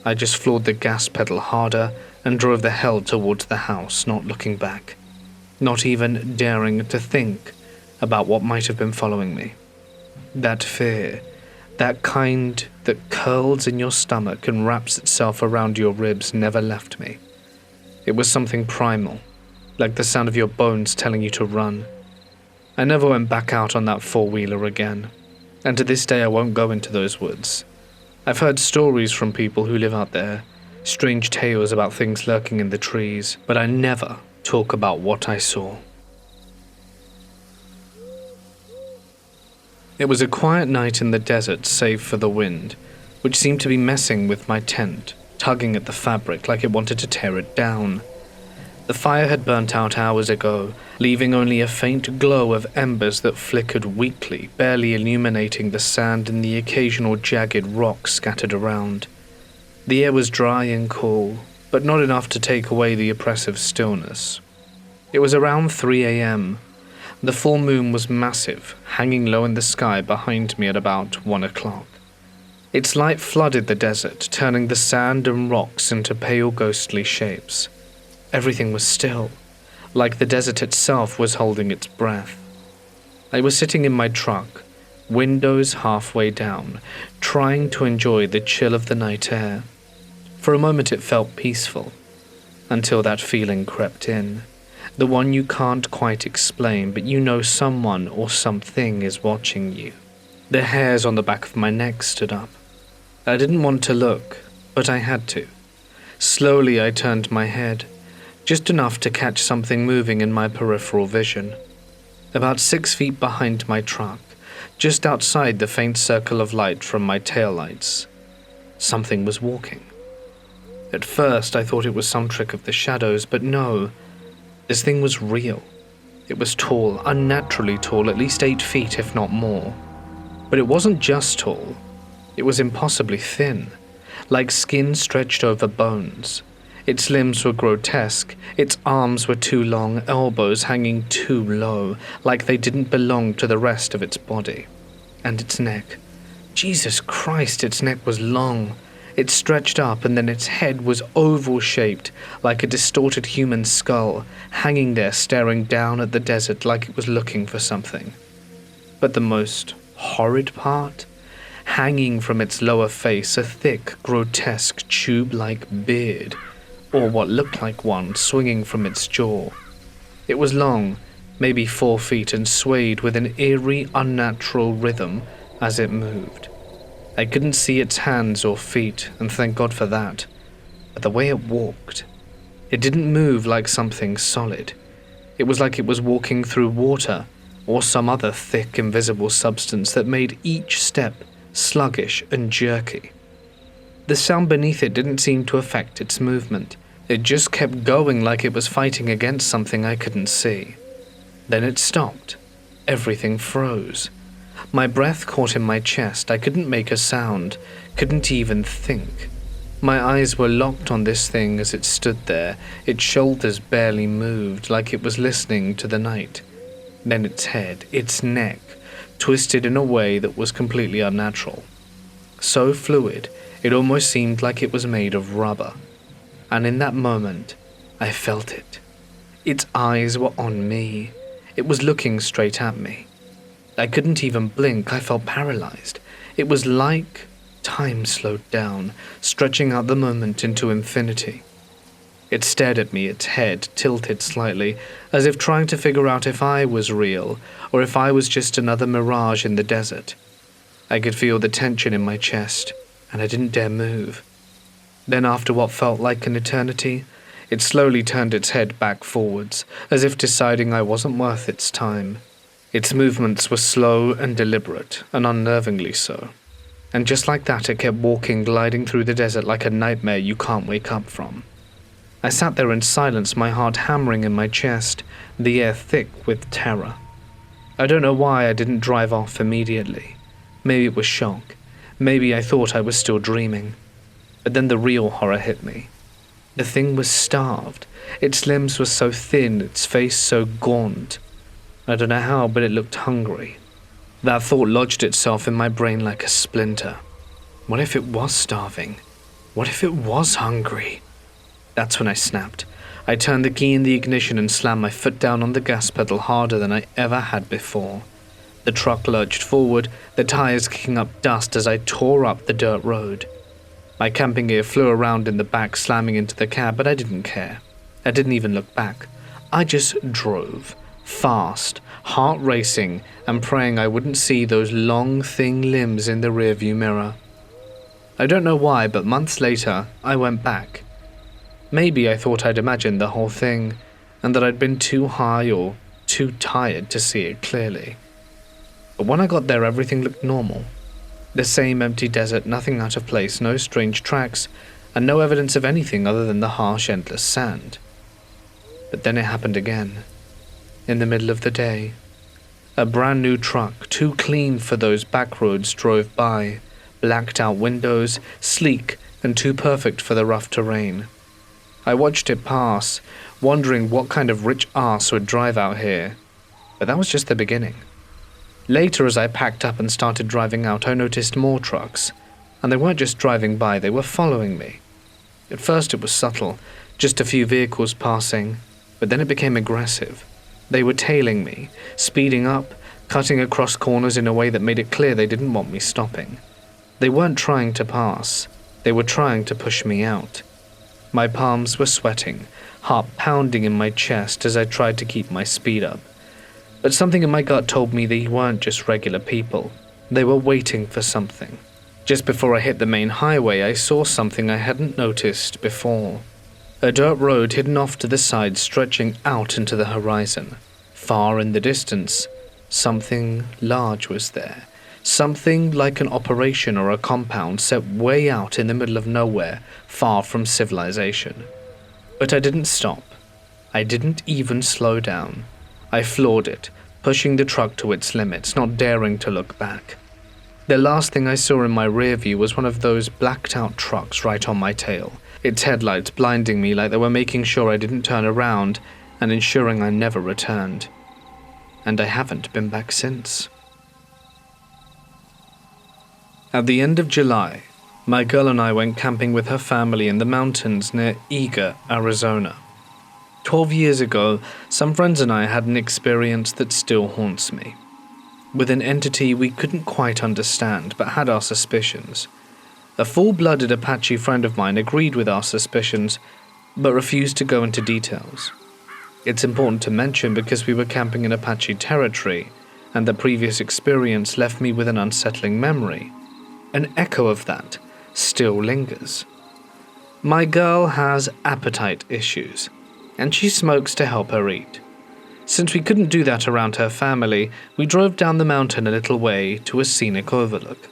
I just floored the gas pedal harder and drove the hell towards the house, not looking back, not even daring to think about what might have been following me. That fear, that kind that curls in your stomach and wraps itself around your ribs, never left me. It was something primal, like the sound of your bones telling you to run. I never went back out on that four-wheeler again, and to this day I won't go into those woods. I've heard stories from people who live out there, strange tales about things lurking in the trees, but I never talk about what I saw. It was a quiet night in the desert, save for the wind, which seemed to be messing with my tent, tugging at the fabric like it wanted to tear it down. The fire had burnt out hours ago, leaving only a faint glow of embers that flickered weakly, barely illuminating the sand and the occasional jagged rock scattered around. The air was dry and cool, but not enough to take away the oppressive stillness. It was around 3 a.m. The full moon was massive, hanging low in the sky behind me at about 1 o'clock. Its light flooded the desert, turning the sand and rocks into pale ghostly shapes. Everything was still, like the desert itself was holding its breath. I was sitting in my truck, windows halfway down, trying to enjoy the chill of the night air. For a moment it felt peaceful, until that feeling crept in, the one you can't quite explain, but you know someone or something is watching you. The hairs on the back of my neck stood up. I didn't want to look, but I had to. Slowly I turned my head, just enough to catch something moving in my peripheral vision. About 6 feet behind my truck, just outside the faint circle of light from my taillights, something was walking. At first I thought it was some trick of the shadows, but no, this thing was real. It was tall, unnaturally tall, at least 8 feet if not more. But it wasn't just tall, it was impossibly thin, like skin stretched over bones. Its limbs were grotesque, its arms were too long, elbows hanging too low, like they didn't belong to the rest of its body. And its neck. Jesus Christ, its neck was long. It stretched up and then its head was oval-shaped, like a distorted human skull, hanging there staring down at the desert like it was looking for something. But the most horrid part? Hanging from its lower face, a thick, grotesque, tube-like beard, or what looked like one, swinging from its jaw. It was long, maybe 4 feet, and swayed with an eerie, unnatural rhythm as it moved. I couldn't see its hands or feet, and thank God for that. But the way it walked, it didn't move like something solid. It was like it was walking through water, or some other thick, invisible substance that made each step sluggish and jerky. The sound beneath it didn't seem to affect its movement. It just kept going like it was fighting against something I couldn't see. Then it stopped. Everything froze. My breath caught in my chest. I couldn't make a sound, couldn't even think. My eyes were locked on this thing as it stood there. Its shoulders barely moved, like it was listening to the night. Then its head, its neck, twisted in a way that was completely unnatural. So fluid, it almost seemed like it was made of rubber. And in that moment, I felt it. Its eyes were on me. It was looking straight at me. I couldn't even blink. I felt paralyzed. It was like time slowed down, stretching out the moment into infinity. It stared at me, its head tilted slightly, as if trying to figure out if I was real, or if I was just another mirage in the desert. I could feel the tension in my chest, and I didn't dare move. Then after what felt like an eternity, it slowly turned its head back forwards, as if deciding I wasn't worth its time. Its movements were slow and deliberate, and unnervingly so. And just like that, it kept walking, gliding through the desert like a nightmare you can't wake up from. I sat there in silence, my heart hammering in my chest, the air thick with terror. I don't know why I didn't drive off immediately. Maybe it was shock. Maybe I thought I was still dreaming. But then the real horror hit me. The thing was starved. Its limbs were so thin, its face so gaunt. I don't know how, but it looked hungry. That thought lodged itself in my brain like a splinter. What if it was starving? What if it was hungry? That's when I snapped. I turned the key in the ignition and slammed my foot down on the gas pedal harder than I ever had before. The truck lurched forward, the tires kicking up dust as I tore up the dirt road. My camping gear flew around in the back, slamming into the cab, but I didn't care. I didn't even look back. I just drove, fast, heart racing, and praying I wouldn't see those long, thin limbs in the rearview mirror. I don't know why, but months later, I went back. Maybe I thought I'd imagined the whole thing, and that I'd been too high or too tired to see it clearly. But when I got there, everything looked normal. The same empty desert, nothing out of place, no strange tracks, and no evidence of anything other than the harsh, endless sand. But then it happened again. In the middle of the day. A brand new truck, too clean for those back roads, drove by, blacked out windows, sleek and too perfect for the rough terrain. I watched it pass, wondering what kind of rich arse would drive out here. But that was just the beginning. Later, as I packed up and started driving out, I noticed more trucks. And they weren't just driving by, they were following me. At first it was subtle, just a few vehicles passing, but then it became aggressive. They were tailing me, speeding up, cutting across corners in a way that made it clear they didn't want me stopping. They weren't trying to pass, they were trying to push me out. My palms were sweating, heart pounding in my chest as I tried to keep my speed up. But something in my gut told me they weren't just regular people. They were waiting for something. Just before I hit the main highway, I saw something I hadn't noticed before. A dirt road hidden off to the side, stretching out into the horizon. Far in the distance, something large was there. Something like an operation or a compound set way out in the middle of nowhere, far from civilization. But I didn't stop. I didn't even slow down. I floored it, pushing the truck to its limits, not daring to look back. The last thing I saw in my rear view was one of those blacked-out trucks right on my tail, its headlights blinding me like they were making sure I didn't turn around and ensuring I never returned. And I haven't been back since. At the end of July, my girl and I went camping with her family in the mountains near Eagar, Arizona. 12 years ago, some friends and I had an experience that still haunts me. With an entity we couldn't quite understand, but had our suspicions. A full-blooded Apache friend of mine agreed with our suspicions, but refused to go into details. It's important to mention because we were camping in Apache territory, and the previous experience left me with an unsettling memory. An echo of that still lingers. My girl has appetite issues, and she smokes to help her eat. Since we couldn't do that around her family, we drove down the mountain a little way to a scenic overlook.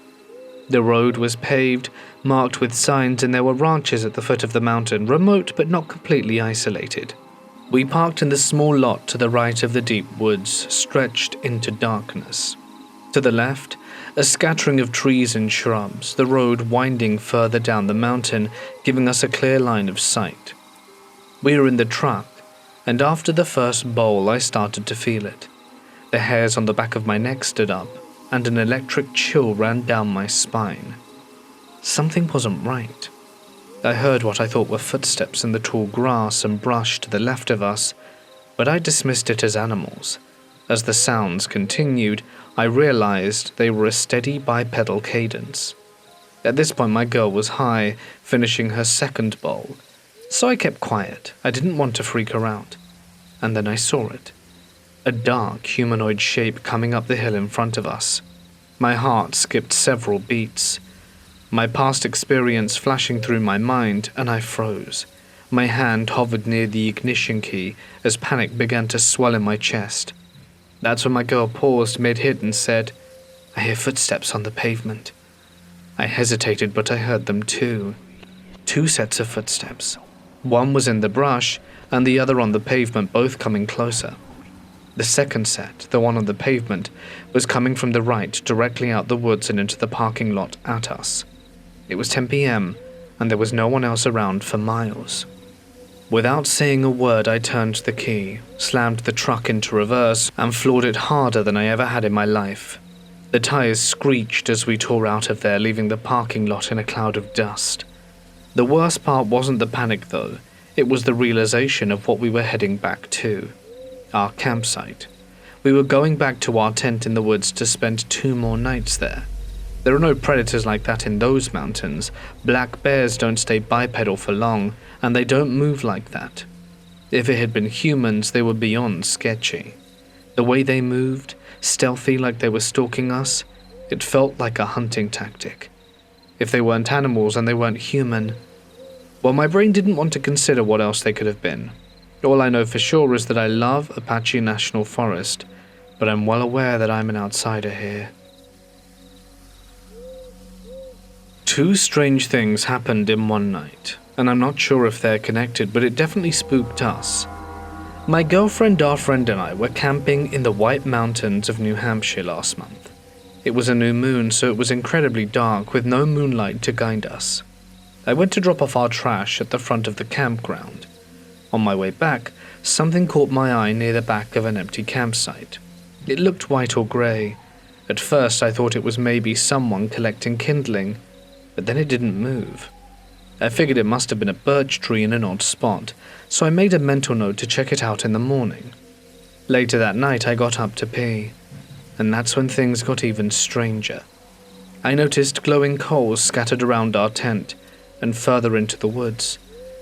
The road was paved, marked with signs, and there were ranches at the foot of the mountain, remote but not completely isolated. We parked in the small lot to the right of the deep woods, stretched into darkness. To the left, a scattering of trees and shrubs, the road winding further down the mountain, giving us a clear line of sight. We were in the truck, and after the first bowl I started to feel it. The hairs on the back of my neck stood up, and an electric chill ran down my spine. Something wasn't right. I heard what I thought were footsteps in the tall grass and brush to the left of us, but I dismissed it as animals. As the sounds continued, I realized they were a steady bipedal cadence. At this point my girl was high, finishing her second bowl. So I kept quiet. I didn't want to freak her out. And then I saw it. A dark humanoid shape coming up the hill in front of us. My heart skipped several beats. My past experience flashing through my mind, and I froze. My hand hovered near the ignition key as panic began to swell in my chest. That's when my girl paused mid-hit and said, "I hear footsteps on the pavement." I hesitated, but I heard them too. 2 sets of footsteps. One was in the brush, and the other on the pavement, both coming closer. The second set, the one on the pavement, was coming from the right, directly out the woods and into the parking lot at us. It was 10 p.m., and there was no one else around for miles. Without saying a word, I turned the key, slammed the truck into reverse, and floored it harder than I ever had in my life. The tires screeched as we tore out of there, leaving the parking lot in a cloud of dust. The worst part wasn't the panic, though. It was the realization of what we were heading back to. Our campsite. We were going back to our tent in the woods to spend 2 more nights there. There are no predators like that in those mountains. Black bears don't stay bipedal for long, and they don't move like that. If it had been humans, they were beyond sketchy. The way they moved, stealthy like they were stalking us, it felt like a hunting tactic. If they weren't animals and they weren't human, well, my brain didn't want to consider what else they could have been. All I know for sure is that I love Apache National Forest, but I'm well aware that I'm an outsider here. 2 strange things happened in one night, and I'm not sure if they're connected, but it definitely spooked us. My girlfriend, our friend, and I were camping in the White Mountains of New Hampshire last month. It was a new moon, so it was incredibly dark with no moonlight to guide us. I went to drop off our trash at the front of the campground. On my way back, something caught my eye near the back of an empty campsite. It looked white or grey. At first I thought it was maybe someone collecting kindling, but then it didn't move. I figured it must have been a birch tree in an odd spot, so I made a mental note to check it out in the morning. Later that night I got up to pee, and that's when things got even stranger. I noticed glowing coals scattered around our tent and further into the woods,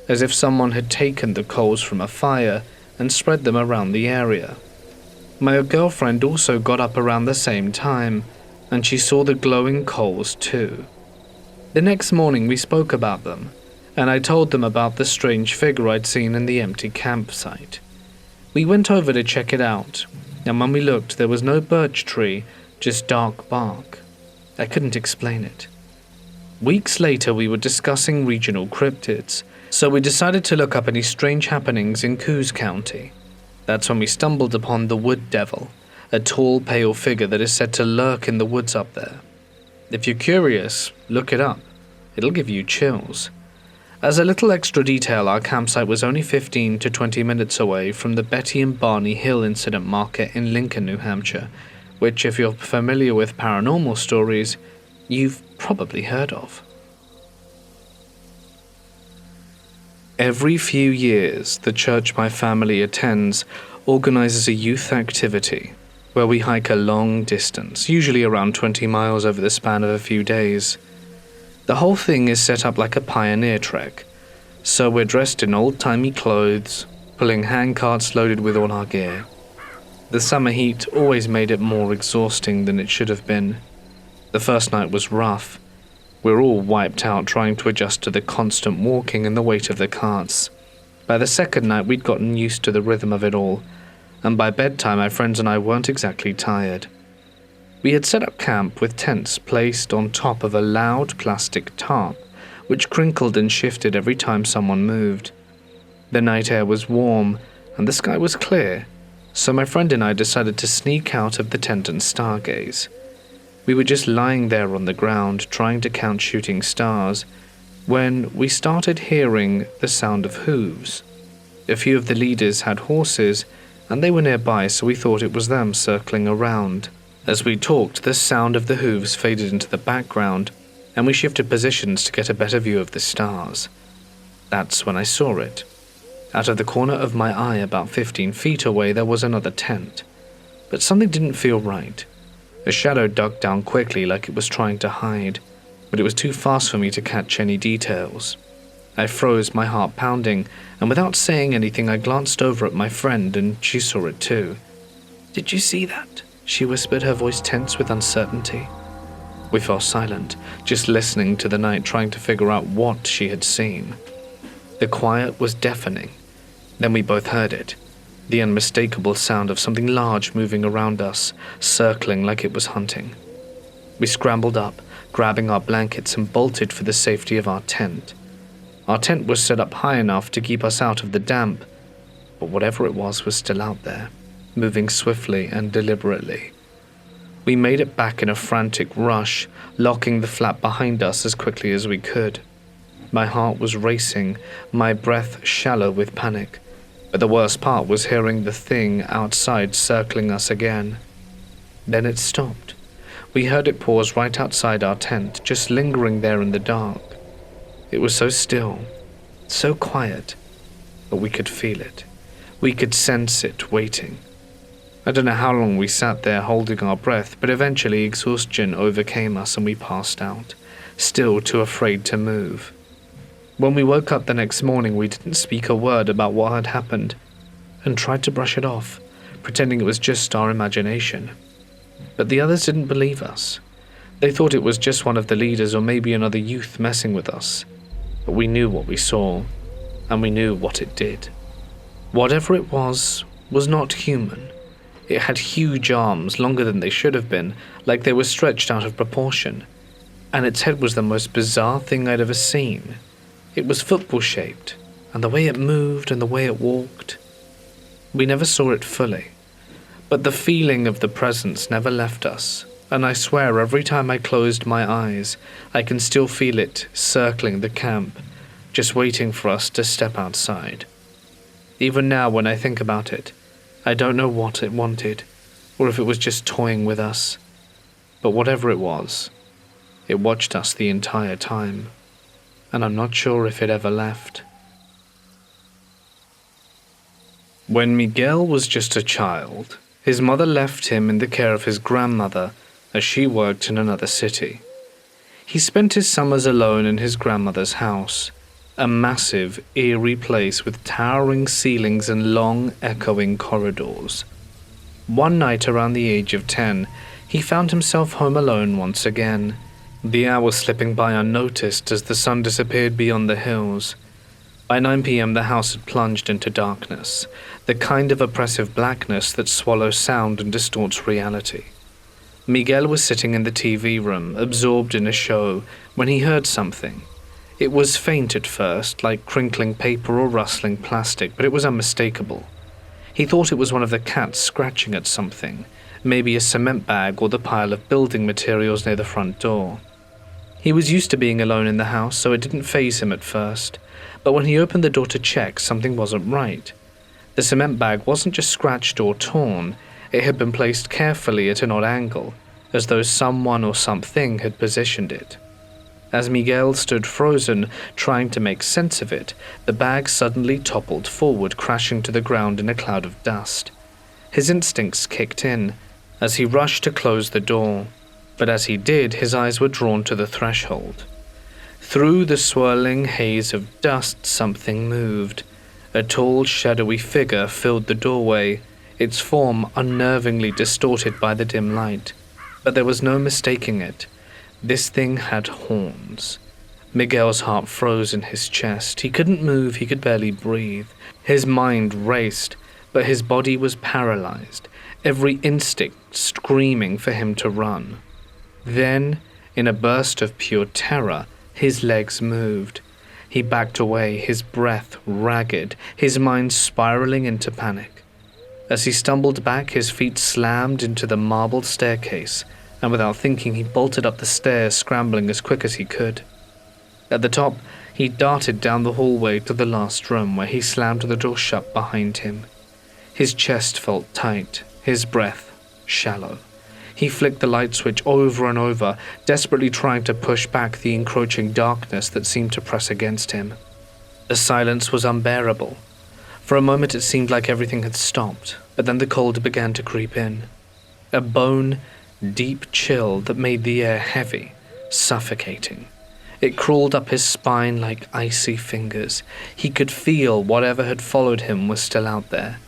as if someone had taken the coals from a fire and spread them around the area. My girlfriend also got up around the same time, and she saw the glowing coals too. The next morning we spoke about them, and I told them about the strange figure I'd seen in the empty campsite. We went over to check it out, and when we looked there was no birch tree, just dark bark. I couldn't explain it. Weeks later we were discussing regional cryptids, so we decided to look up any strange happenings in Coos County. That's when we stumbled upon the Wood Devil, a tall, pale figure that is said to lurk in the woods up there. If you're curious, look it up. It'll give you chills. As a little extra detail, our campsite was only 15 to 20 minutes away from the Betty and Barney Hill Incident Market in Lincoln, New Hampshire, which, if you're familiar with paranormal stories, you've probably heard of. Every few years, the church my family attends organizes a youth activity where we hike a long distance, usually around 20 miles over the span of a few days. The whole thing is set up like a pioneer trek, so we're dressed in old-timey clothes, pulling handcarts loaded with all our gear. The summer heat always made it more exhausting than it should have been. The first night was rough. We were all wiped out trying to adjust to the constant walking and the weight of the carts. By the second night we'd gotten used to the rhythm of it all, and by bedtime my friends and I weren't exactly tired. We had set up camp with tents placed on top of a loud plastic tarp, which crinkled and shifted every time someone moved. The night air was warm, and the sky was clear, so my friend and I decided to sneak out of the tent and stargaze. We were just lying there on the ground, trying to count shooting stars, when we started hearing the sound of hooves. A few of the leaders had horses, and they were nearby, so we thought it was them circling around. As we talked, the sound of the hooves faded into the background, and we shifted positions to get a better view of the stars. That's when I saw it. Out of the corner of my eye, about 15 feet away, there was another tent. But something didn't feel right. A shadow dug down quickly like it was trying to hide, but it was too fast for me to catch any details. I froze, my heart pounding, and without saying anything I glanced over at my friend and she saw it too. "Did you see that?" she whispered, her voice tense with uncertainty. We fell silent, just listening to the night, trying to figure out what she had seen. The quiet was deafening. Then we both heard it, the unmistakable sound of something large moving around us, circling like it was hunting. We scrambled up, grabbing our blankets, and bolted for the safety of our tent. Our tent was set up high enough to keep us out of the damp, but whatever it was still out there, moving swiftly and deliberately. We made it back in a frantic rush, locking the flap behind us as quickly as we could. My heart was racing, my breath shallow with panic, but the worst part was hearing the thing outside circling us again. Then it stopped. We heard it pause right outside our tent, just lingering there in the dark. It was so still, so quiet, but we could feel it. We could sense it waiting. I don't know how long we sat there holding our breath, but eventually exhaustion overcame us and we passed out, still too afraid to move. When we woke up the next morning, we didn't speak a word about what had happened and tried to brush it off, pretending it was just our imagination. But the others didn't believe us. They thought it was just one of the leaders or maybe another youth messing with us. But we knew what we saw, and we knew what it did. Whatever it was not human. It had huge arms, longer than they should have been, like they were stretched out of proportion. And its head was the most bizarre thing I'd ever seen. It was football-shaped, and the way it moved and the way it walked. We never saw it fully, but the feeling of the presence never left us, and I swear every time I closed my eyes, I can still feel it circling the camp, just waiting for us to step outside. Even now when I think about it, I don't know what it wanted, or if it was just toying with us, but whatever it was, it watched us the entire time, and I'm not sure if it ever left. When Miguel was just a child, his mother left him in the care of his grandmother as she worked in another city. He spent his summers alone in his grandmother's house, a massive, eerie place with towering ceilings and long, echoing corridors. One night around the age of 10, he found himself home alone once again, the hours slipping by unnoticed as the sun disappeared beyond the hills. By 9 p.m. the house had plunged into darkness, the kind of oppressive blackness that swallows sound and distorts reality. Miguel was sitting in the TV room, absorbed in a show, when he heard something. It was faint at first, like crinkling paper or rustling plastic, but it was unmistakable. He thought it was one of the cats scratching at something, maybe a cement bag or the pile of building materials near the front door. He was used to being alone in the house, so it didn't faze him at first, but when he opened the door to check, something wasn't right. The cement bag wasn't just scratched or torn, it had been placed carefully at an odd angle, as though someone or something had positioned it. As Miguel stood frozen, trying to make sense of it, the bag suddenly toppled forward, crashing to the ground in a cloud of dust. His instincts kicked in, as he rushed to close the door, but as he did, his eyes were drawn to the threshold. Through the swirling haze of dust, something moved. A tall, shadowy figure filled the doorway, its form unnervingly distorted by the dim light. But there was no mistaking it. This thing had horns. Miguel's heart froze in his chest. He couldn't move, he could barely breathe. His mind raced, but his body was paralyzed, every instinct screaming for him to run. Then, in a burst of pure terror, his legs moved. He backed away, his breath ragged, his mind spiraling into panic. As he stumbled back, his feet slammed into the marble staircase, and without thinking he bolted up the stairs, scrambling as quick as he could. At the top, he darted down the hallway to the last room, where he slammed the door shut behind him. His chest felt tight, his breath shallow. He flicked the light switch over and over, desperately trying to push back the encroaching darkness that seemed to press against him. The silence was unbearable. For a moment it seemed like everything had stopped, but then the cold began to creep in. A bone-deep chill that made the air heavy, suffocating. It crawled up his spine like icy fingers. He could feel whatever had followed him was still out there.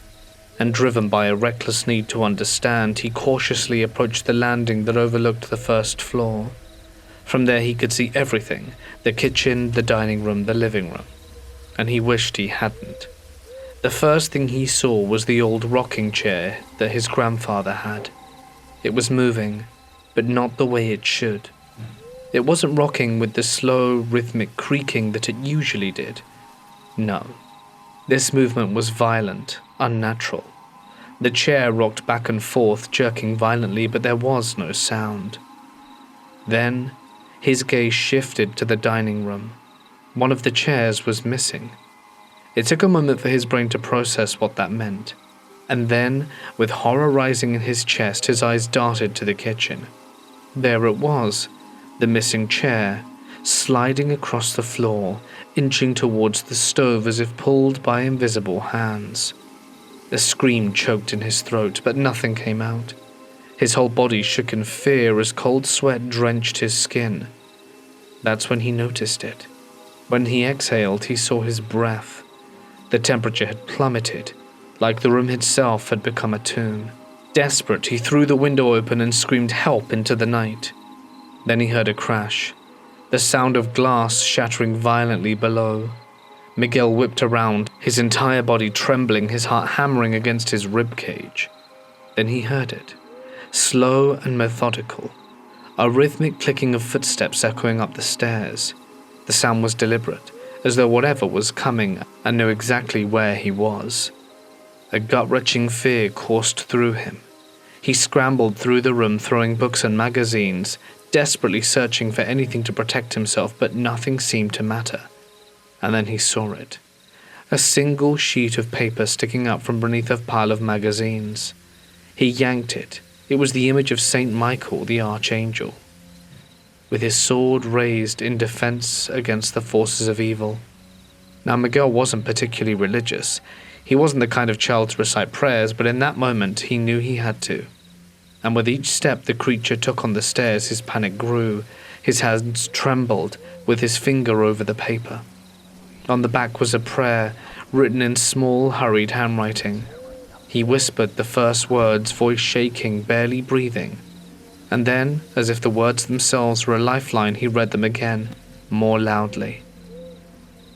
And driven by a reckless need to understand, he cautiously approached the landing that overlooked the first floor. From there he could see everything, the kitchen, the dining room, the living room. And he wished he hadn't. The first thing he saw was the old rocking chair that his grandfather had. It was moving, but not the way it should. It wasn't rocking with the slow, rhythmic creaking that it usually did. No. This movement was violent, unnatural. The chair rocked back and forth, jerking violently, but there was no sound. Then, his gaze shifted to the dining room. One of the chairs was missing. It took a moment for his brain to process what that meant. And then, with horror rising in his chest, his eyes darted to the kitchen. There it was, the missing chair, sliding across the floor, inching towards the stove as if pulled by invisible hands. A scream choked in his throat, but nothing came out. His whole body shook in fear as cold sweat drenched his skin. That's when he noticed it. When he exhaled, he saw his breath. The temperature had plummeted, like the room itself had become a tomb. Desperate, he threw the window open and screamed help into the night. Then he heard a crash, the sound of glass shattering violently below. Miguel whipped around, his entire body trembling, his heart hammering against his ribcage. Then he heard it, slow and methodical, a rhythmic clicking of footsteps echoing up the stairs. The sound was deliberate, as though whatever was coming and knew exactly where he was. A gut-wrenching fear coursed through him. He scrambled through the room, throwing books and magazines, desperately searching for anything to protect himself, but nothing seemed to matter. And then he saw it. A single sheet of paper sticking up from beneath a pile of magazines. He yanked it. It was the image of Saint Michael, the Archangel, with his sword raised in defense against the forces of evil. Now, Miguel wasn't particularly religious. He wasn't the kind of child to recite prayers, but in that moment he knew he had to. And with each step the creature took on the stairs, his panic grew. His hands trembled, with his finger over the paper. On the back was a prayer, written in small, hurried handwriting. He whispered the first words, voice shaking, barely breathing. And then, as if the words themselves were a lifeline, he read them again, more loudly.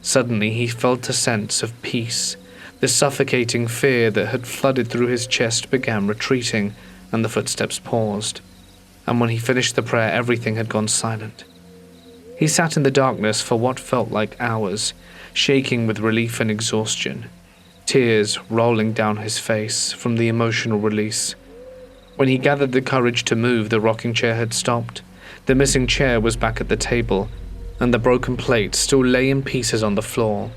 Suddenly he felt a sense of peace. The suffocating fear that had flooded through his chest began retreating, and the footsteps paused. And when he finished the prayer, everything had gone silent. He sat in the darkness for what felt like hours, shaking with relief and exhaustion, tears rolling down his face from the emotional release. When he gathered the courage to move, the rocking chair had stopped. The missing chair was back at the table, and the broken plate still lay in pieces on the floor.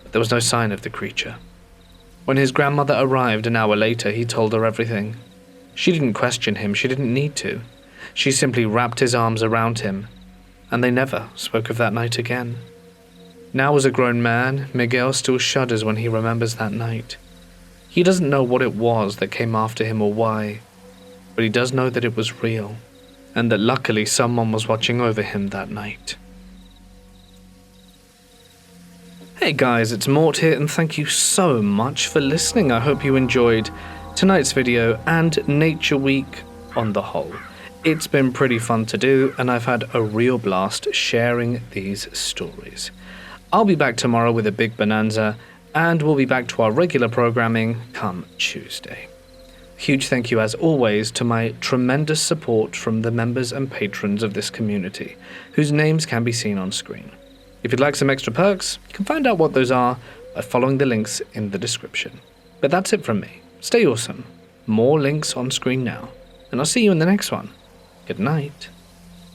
But there was no sign of the creature. When his grandmother arrived an hour later, he told her everything. She didn't question him, she didn't need to. She simply wrapped his arms around him, and they never spoke of that night again. Now as a grown man, Miguel still shudders when he remembers that night. He doesn't know what it was that came after him or why, but he does know that it was real, and that luckily someone was watching over him that night. Hey guys, it's Mort here, and thank you so much for listening. I hope you enjoyed tonight's video and Nature Week on the whole. It's been pretty fun to do, and I've had a real blast sharing these stories. I'll be back tomorrow with a big bonanza, and we'll be back to our regular programming come Tuesday. Huge thank you as always to my tremendous support from the members and patrons of this community, whose names can be seen on screen. If you'd like some extra perks, you can find out what those are by following the links in the description. But that's it from me. Stay awesome. More links on screen now, and I'll see you in the next one. Good night.